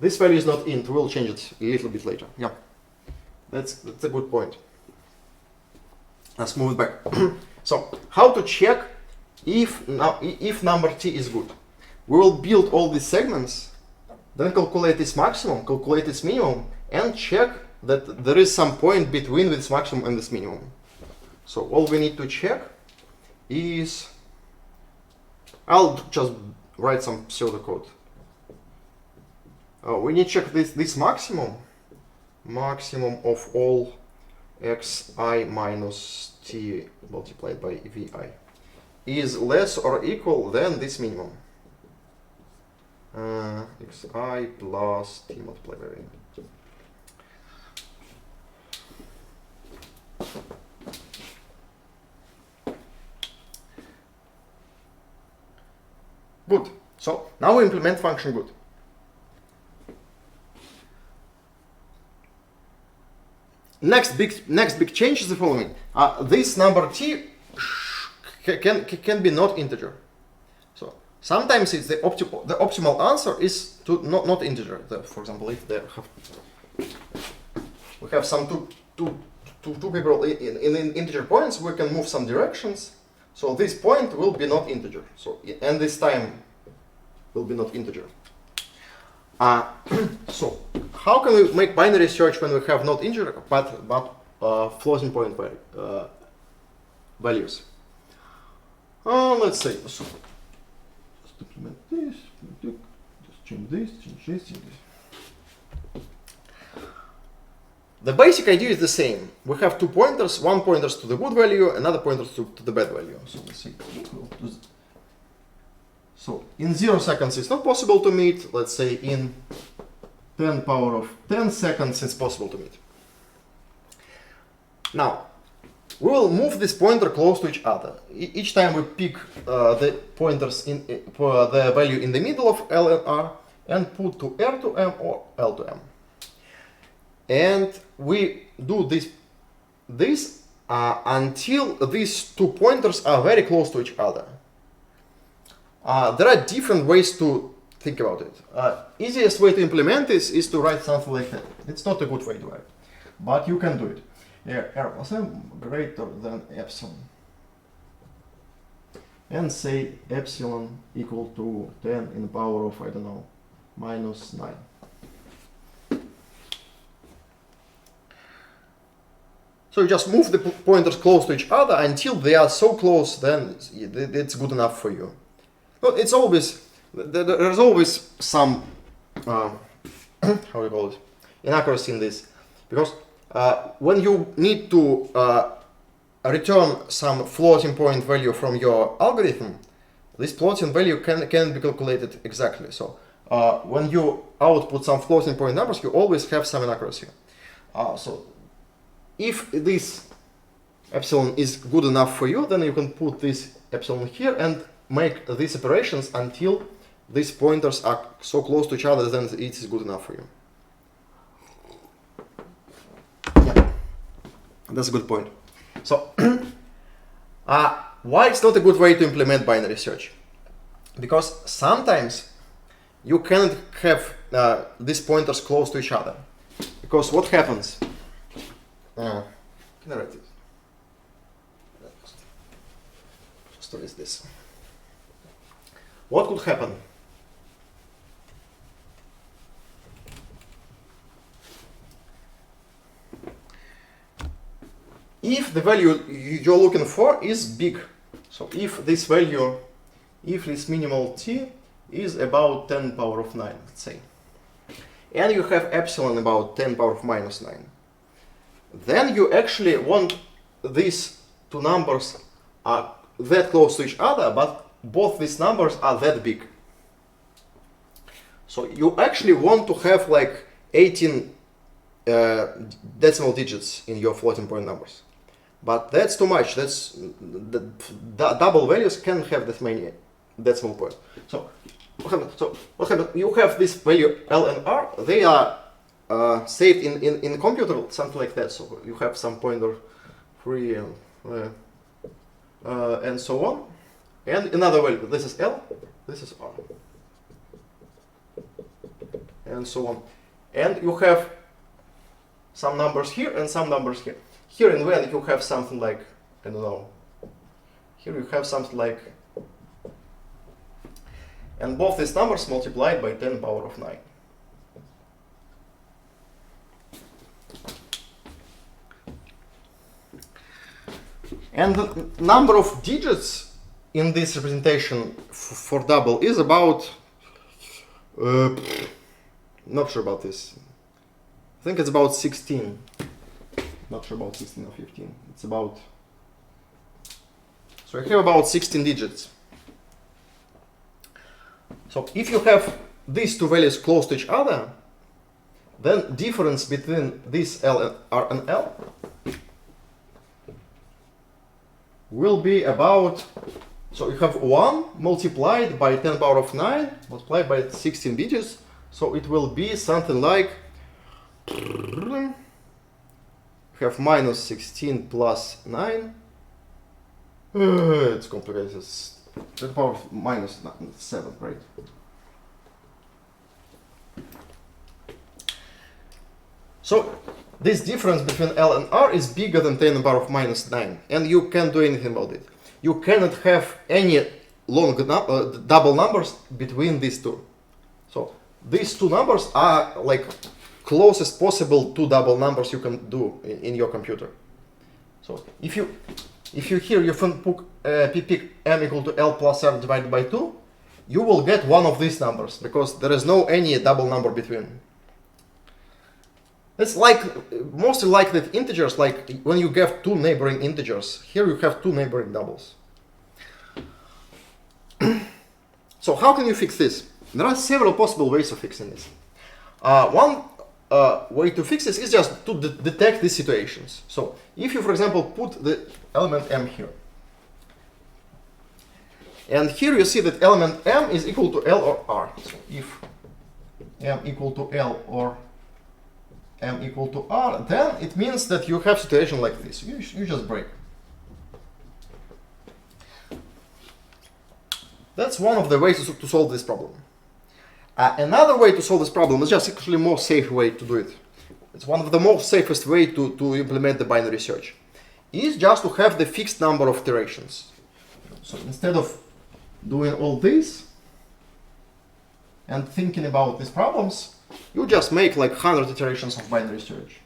This value is not int. We'll change it a little bit later. Yeah, that's a good point. Let's move it back. So, how to check if number t is good? We will build all these segments, then calculate its maximum, calculate its minimum, and check that there is some point between this maximum and this minimum. So all we need to check is, I'll just write some pseudocode. We need to check this maximum of all xi minus t multiplied by vi is less or equal than this minimum. Xi plus t multiplied by vi. Good. So now we implement function good. Next big change is the following. This number t can be not integer. So sometimes it's the optimal answer is to not integer. For example, if we have some two people in integer points, we can move some directions. So this point will be not integer. So and this time will be not integer. So how can we make binary search when we have not integer but floating point values? Let's say so. Just implement this. Just change this. Change this. Change this. The basic idea is the same. We have 2 pointers. One pointers to the good value, another pointers to the bad value. So let's see. So in 0 seconds it's not possible to meet. Let's say in 10 power of 10 seconds it's possible to meet. Now we will move this pointer close to each other. Each time we pick the pointers for the value in the middle of L and R and put to R to M or L to M. And we do this until these 2 pointers are very close to each other. There are different ways to think about it. Easiest way to implement this is to write something like that. It's not a good way to write, but you can do it. Yeah, R plus M greater than epsilon. And say epsilon equal to 10 in the power of, I don't know, minus 9. So you just move the pointers close to each other until they are so close, then it's good enough for you. But it's always, there's always some, how do you call it, inaccuracy in this. Because when you need to return some floating point value from your algorithm, this floating value can be calculated exactly. So when you output some floating point numbers, you always have some inaccuracy. So if this epsilon is good enough for you, then you can put this epsilon here and make these operations until these pointers are so close to each other that it is good enough for you. Yeah, that's a good point. So why it's not a good way to implement binary search? Because sometimes you cannot have these pointers close to each other. Because what happens? Can I write it? Just erase this. What could happen? If the value you're looking for is big, so if this value, if this minimal t is about 10 power of 9, let's say, and you have epsilon about 10 power of minus 9, then you actually want these two numbers are that close to each other, but both these numbers are that big. So you actually want to have like 18 decimal digits in your floating point numbers. But that's too much. That's the double values can have that many decimal points. So what happens? You have this value L and R. They are saved in computer, something like that. So you have some pointer 3 and so on. And another value. This is L. This is R. And so on. And you have some numbers here and some numbers here. Here in when you have something like, I don't know, here you have something like, and both these numbers multiplied by 10 power of 9. And the number of digits in this representation for double is about, not sure about this, I think it's about 16. Not sure about 16 or 15. It's about, so I have about 16 digits. So if you have these two values close to each other, then difference between this L and R and L will be about, so you have 1 multiplied by 10 power of 9 multiplied by 16 digits, so it will be something like, have minus 16 plus 9. It's complicated. It's 10 power of minus 7, right? So this difference between L and R is bigger than 10 to the power of minus 9, and you can't do anything about it. You cannot have any long double numbers between these two. So these two numbers are like closest possible two double numbers you can do in your computer. So if you here you pick m equal to L plus R divided by 2, you will get one of these numbers because there is no any double number between. It's like mostly like with integers, like when you have two neighboring integers. Here you have two neighboring doubles. So how can you fix this? There are several possible ways of fixing this. One way to fix this is just to detect these situations. So if you, for example, put the element m here, and here you see that element m is equal to L or R. So if m equal to L or m equal to R, then it means that you have situation like this. You just break. That's one of the ways to solve this problem. Another way to solve this problem is just actually more safe way to do it. It's one of the most safest way to implement the binary search. Is just to have the fixed number of iterations. So instead of doing all this and thinking about these problems, you just make like 100 iterations of binary search.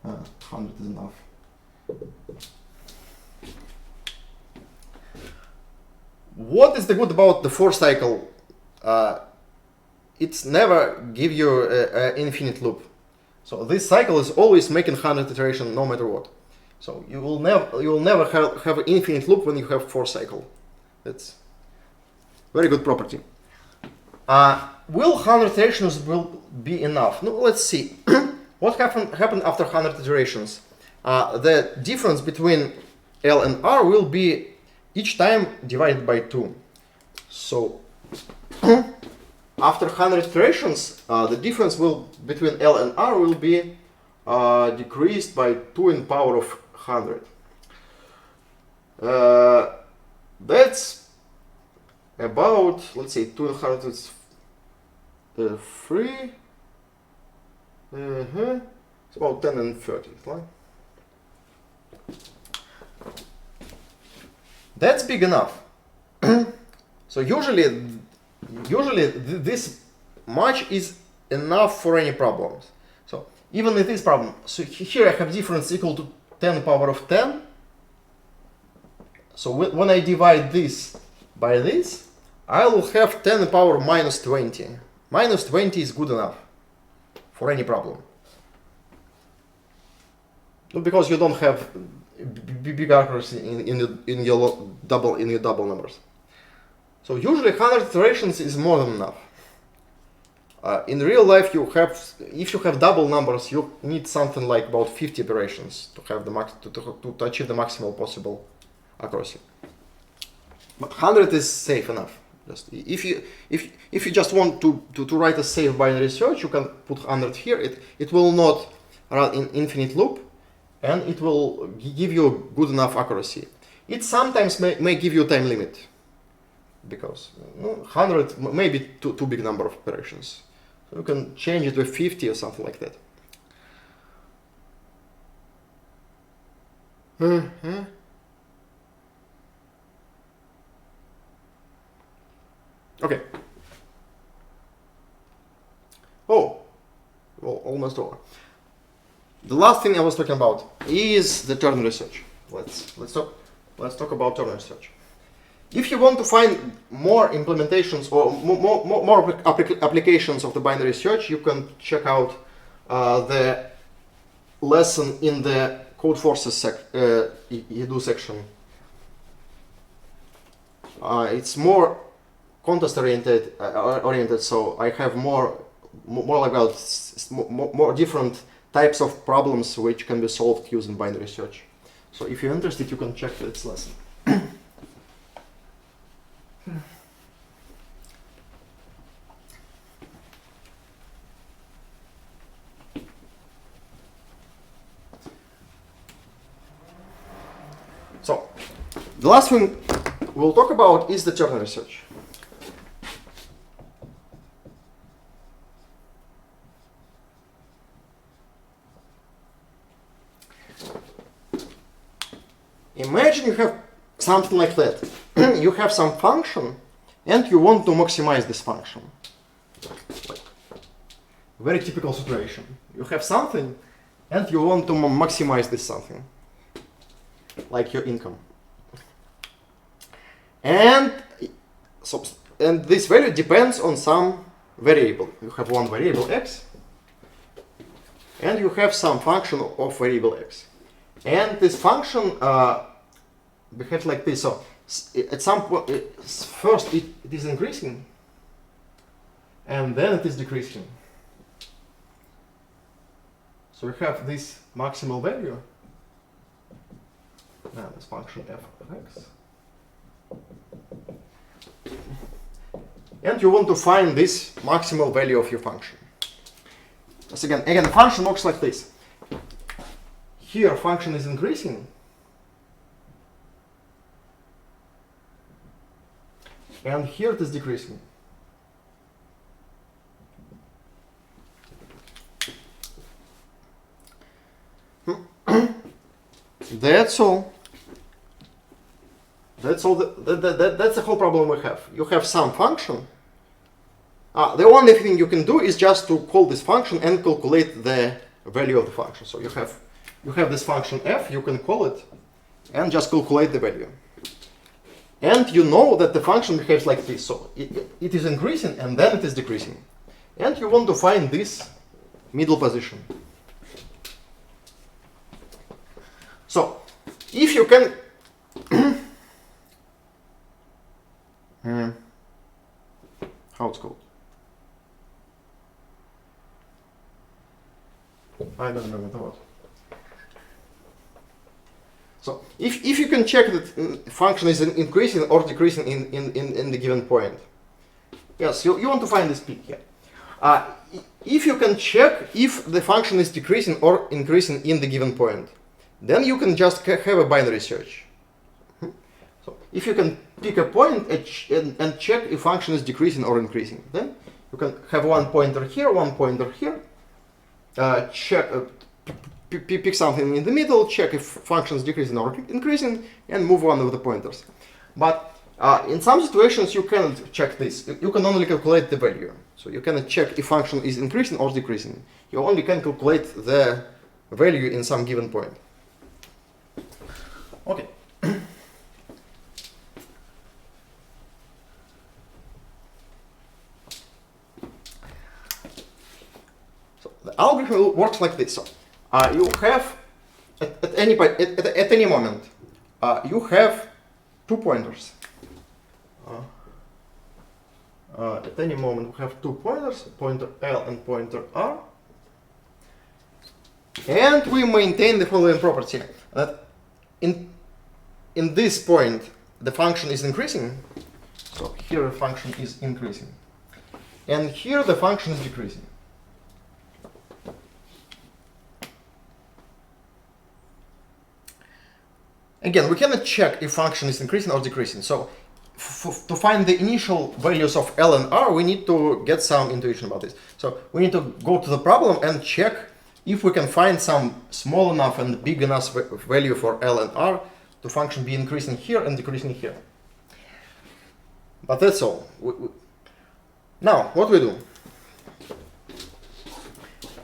100 is enough. What is the good about the for cycle? It's never give you an infinite loop. So this cycle is always making 100 iterations no matter what. So you will never have an infinite loop when you have 4 cycles. That's very good property. Will 100 iterations will be enough? No, let's see. What happened after 100 iterations? The difference between L and R will be each time divided by 2. So after 100 iterations, the difference between L and R will be decreased by 2 in power of 100. That's about, let's say, 2 in 100 is 3. It's about 10 and 30. Right? That's big enough. So usually this much is enough for any problems. So even in this problem, so here I have difference equal to 10 power of 10. So when I divide this by this, I will have 10 power minus 20. Minus 20 is good enough for any problem. Because you don't have big accuracy in your double numbers. So usually 100 iterations is more than enough. In real life, if you have double numbers, you need something like about 50 iterations to have to achieve the maximal possible accuracy. But 100 is safe enough. Just if you just want to write a safe binary search, you can put 100 here. It will not run in infinite loop, and it will give you good enough accuracy. It sometimes may give you time limit, because 100 may be too big number of operations. So you can change it to 50 or something like that. Okay. Oh, well, almost over. The last thing I was talking about is the ternary search. Let's talk about ternary search. If you want to find more implementations or more applications of the binary search, you can check out the lesson in the code forces edu section. It's more context oriented, so I have more different types of problems which can be solved using binary search. So if you're interested, you can check this lesson. So the last thing we'll talk about is the ternary search. Imagine you have something like that. You have some function and you want to maximize this function. Like, very typical situation. You have something and you want to maximize this something, like your income. And this value depends on some variable. You have one variable x and you have some function of variable x. And this function behaves like this. So at some point, first it is increasing, and then it is decreasing. So we have this maximal value. Now this function f of x. And you want to find this maximal value of your function. So again, the function works like this. Here function is increasing, and here it is decreasing. That's all. That's the whole problem we have. You have some function. The only thing you can do is just to call this function and calculate the value of the function. So you have this function f, you can call it and just calculate the value. And you know that the function behaves like this. So it is increasing and then it is decreasing. And you want to find this middle position. So if you can how it's called? I don't remember the word. So if you can check that function is increasing or decreasing in the given point. Yes, you want to find this peak here. If you can check if the function is decreasing or increasing in the given point, then you can just have a binary search. So if you can pick a point and check if function is decreasing or increasing, then you can have one pointer here, one pointer here, pick something in the middle, check if function is decreasing or increasing, and move one of the pointers. But in some situations you cannot check this. You can only calculate the value. So you cannot check if function is increasing or decreasing. You only can calculate the value in some given point. Okay. So the algorithm works like this. So you have at any moment you have two pointers. At any moment we have two pointers, pointer L and pointer R, and we maintain the following property that in this point the function is increasing, so here the function is increasing, and here the function is decreasing. Again, we cannot check if function is increasing or decreasing. So to find the initial values of L and R, we need to get some intuition about this. So we need to go to the problem and check if we can find some small enough and big enough value for L and R to function be increasing here and decreasing here. But that's all. Now, what we do?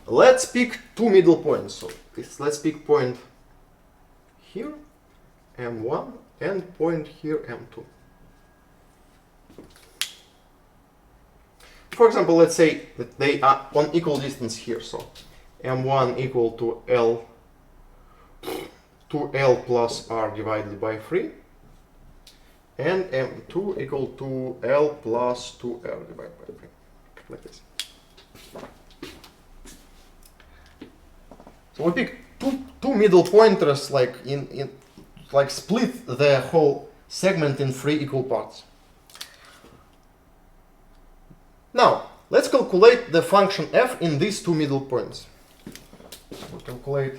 Let's pick two middle points. So let's pick point here, M1, and point here, M2. For example, let's say that they are on equal distance here. So M1 equal to L plus R divided by 3, and M2 equal to L plus 2R divided by 3, like this. So we pick two middle pointers, like split the whole segment in 3 equal parts. Now, let's calculate the function f in these two middle points. We'll calculate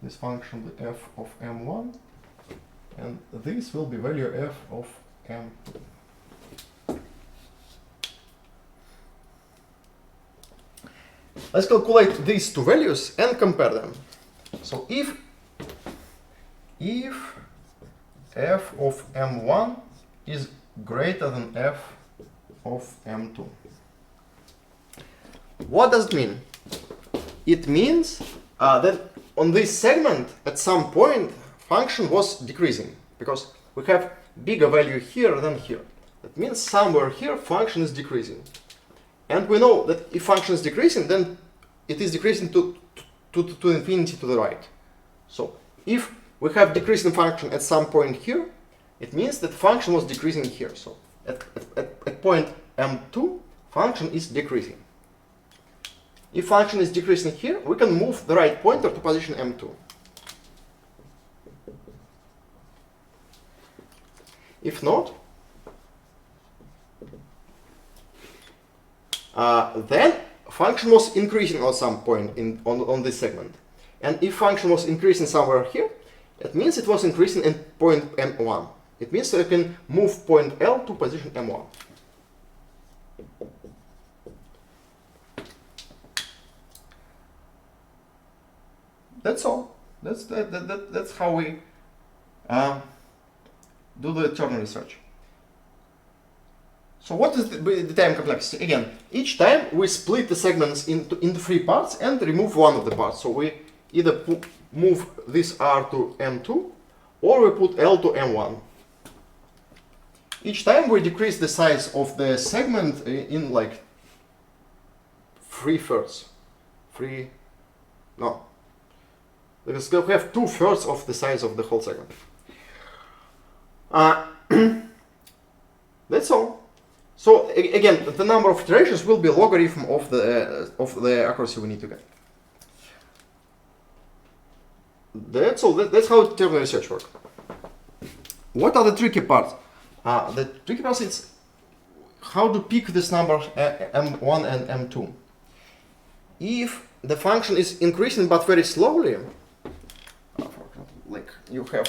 this function, the f of m1, and this will be value f of m2. Let's calculate these two values and compare them. So if f of m1 is greater than f of m2. What does it mean? It means that on this segment at some point function was decreasing because we have bigger value here than here. That means somewhere here function is decreasing. And we know that if function is decreasing, then it is decreasing to infinity to the right. So if we have decreasing function at some point here, it means that function was decreasing here. So at point m2, function is decreasing. If function is decreasing here, we can move the right pointer to position m2. If not, then function was increasing at some point on this segment. And if function was increasing somewhere here, it means it was increasing in point m1. It means that I can move point L to position m1. That's all. That's how we do the ternary search. So what is the time complexity? Again, each time we split the segments into 3 parts and remove one of the parts. So we either move this R to M2 or we put L to M1. Each time we decrease the size of the segment in like 3/3. because we have 2/3 of the size of the whole segment. That's all. So again, the number of iterations will be a logarithm of the accuracy we need to get. That's all. That's how ternary search works. What are the tricky parts? The tricky part is how to pick this number M1 and M2. If the function is increasing but very slowly, for example, like you have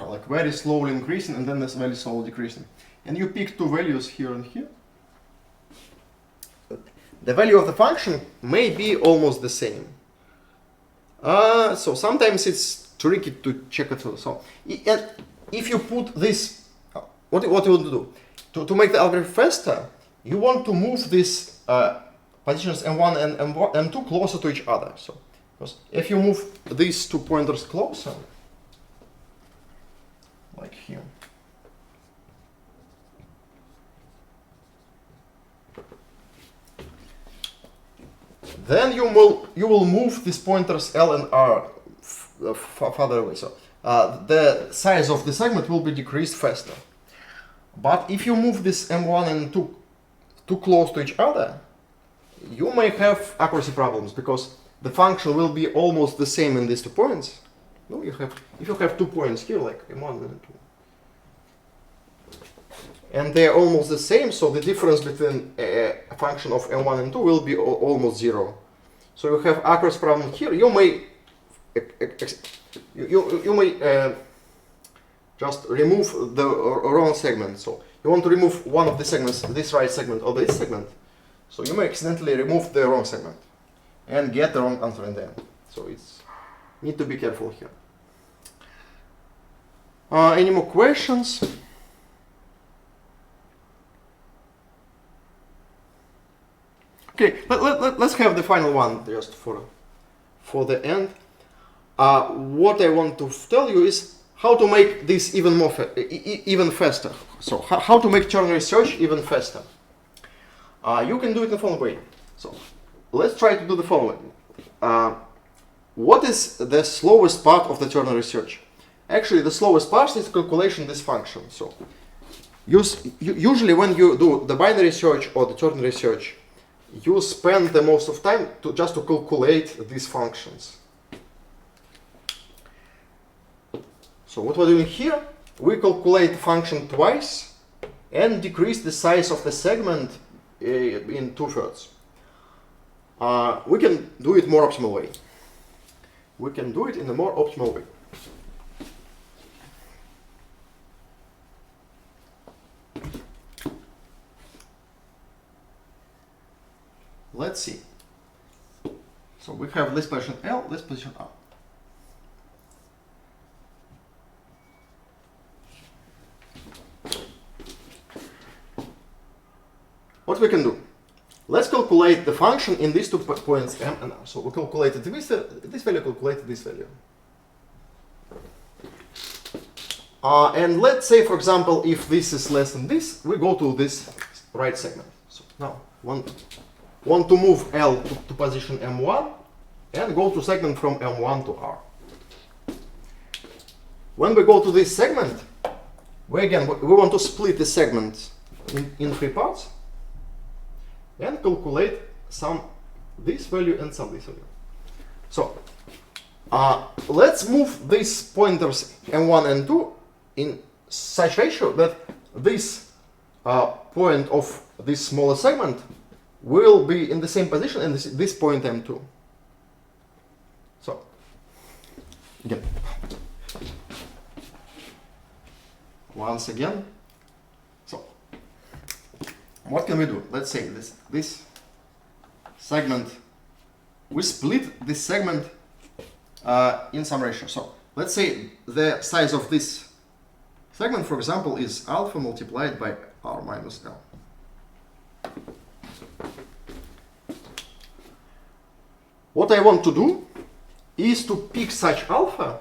like very slowly increasing and then this very slowly decreasing, and you pick two values here and here, the value of the function may be almost the same. So sometimes it's tricky to check it. So if you put this, what you want to do to make the algorithm faster, you want to move these positions M1 and M2 closer to each other. So because if you move these 2 pointers closer, like here, then you will move these pointers L and R farther away. So the size of the segment will be decreased faster. But if you move this M1 and M2 too close to each other, you may have accuracy problems because the function will be almost the same in these 2 points. No, if you have 2 points here, like M1 and M2, and they are almost the same, so the difference between a function of M1 and 2 will be almost 0. So you have accuracy problem here. You may just remove the wrong segment. So you want to remove one of the segments, this right segment or this segment. So you may accidentally remove the wrong segment and get the wrong answer in the end. So it's need to be careful here. Any more questions? Okay, let's have the final one just for the end. What I want to tell you is how to make this even more even faster. So how to make ternary search even faster. You can do it the following way. So let's try to do the following. What is the slowest part of the ternary search? Actually, the slowest part is calculation of this function. So usually when you do the binary search or the ternary search, you spend the most of time just to calculate these functions. So what we're doing here, we calculate the function twice and decrease the size of the segment in 2/3. We can do it more optimal way. We can do it in a more optimal way. Let's see. So we have this position L, this position R. What we can do? Let's calculate the function in these 2 points M and R. So we calculated this value, calculated this value. And let's say, for example, if this is less than this, we go to this right segment. So now, want to move L to position M1 and go to segment from M1 to R. When we go to this segment, we want to split the segment in 3 parts and calculate some this value and some this value. So let's move these pointers M1 and 2 in such ratio that this point of this smaller segment will be in the same position and this point M2. So again, once again, so what can we do? Let's say this segment, we split this segment in some ratio. So let's say the size of this segment, for example, is alpha multiplied by R minus L. What I want to do is to pick such alpha,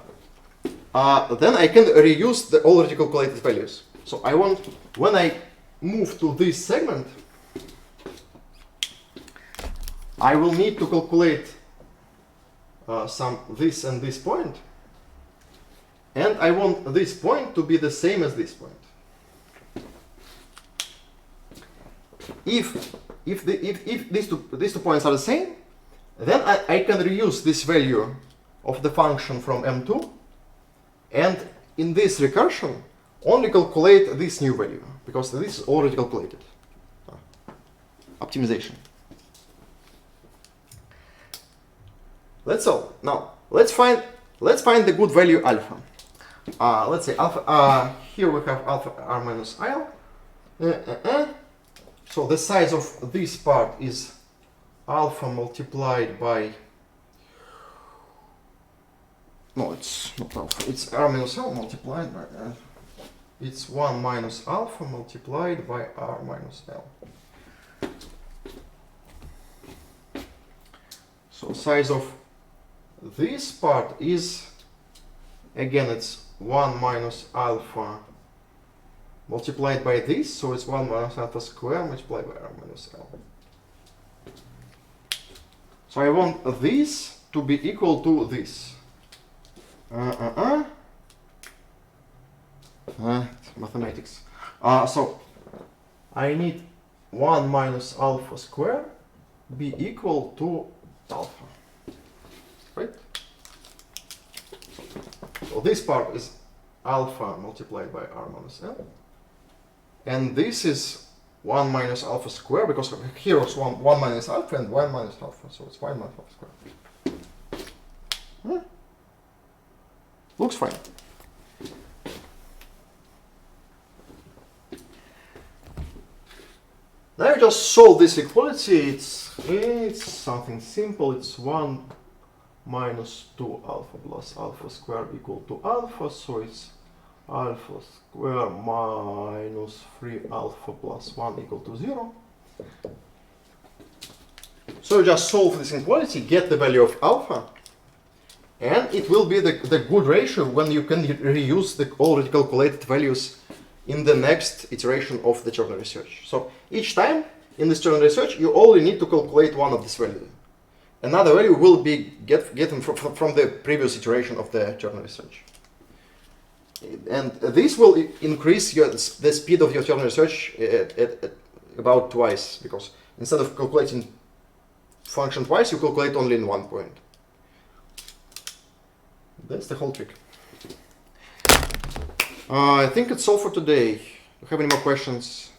then I can reuse the already calculated values. So I want, when I move to this segment, I will need to calculate some this and this point, and I want this point to be the same as this point. If these two points are the same, then I can reuse this value of the function from M2, and in this recursion only calculate this new value, because this is already calculated. Optimization. That's all. Now let's find the good value alpha. Let's say alpha. Here we have alpha r minus il. So the size of this part is alpha multiplied by. No, it's not alpha. It's r minus l multiplied by. It's 1 minus alpha multiplied by r minus l. So size of this part is, again, it's 1 minus alpha multiplied by this, so it's 1 minus alpha square multiplied by r minus l. So I want this to be equal to this. Mathematics. So I need 1 minus alpha square be equal to alpha. Right? So this part is alpha multiplied by r minus l. And this is 1 minus alpha square, because here is 1 minus alpha and 1 minus alpha. So it's 1 minus alpha square. Looks fine. Now you just solve this equality. It's something simple. It's 1 minus 2 alpha plus alpha square equal to alpha. So it's alpha square minus 3 alpha plus 1 equal to 0. So you just solve this inequality, get the value of alpha, and it will be the good ratio when you can reuse the already calculated values in the next iteration of the ternary search. So each time in this ternary search, you only need to calculate one of these values. Another value will be getting from the previous iteration of the ternary search. And this will increase the speed of your ternary search at about twice, because instead of calculating function twice, you calculate only in one point. That's the whole trick. I think it's all for today. Do you have any more questions?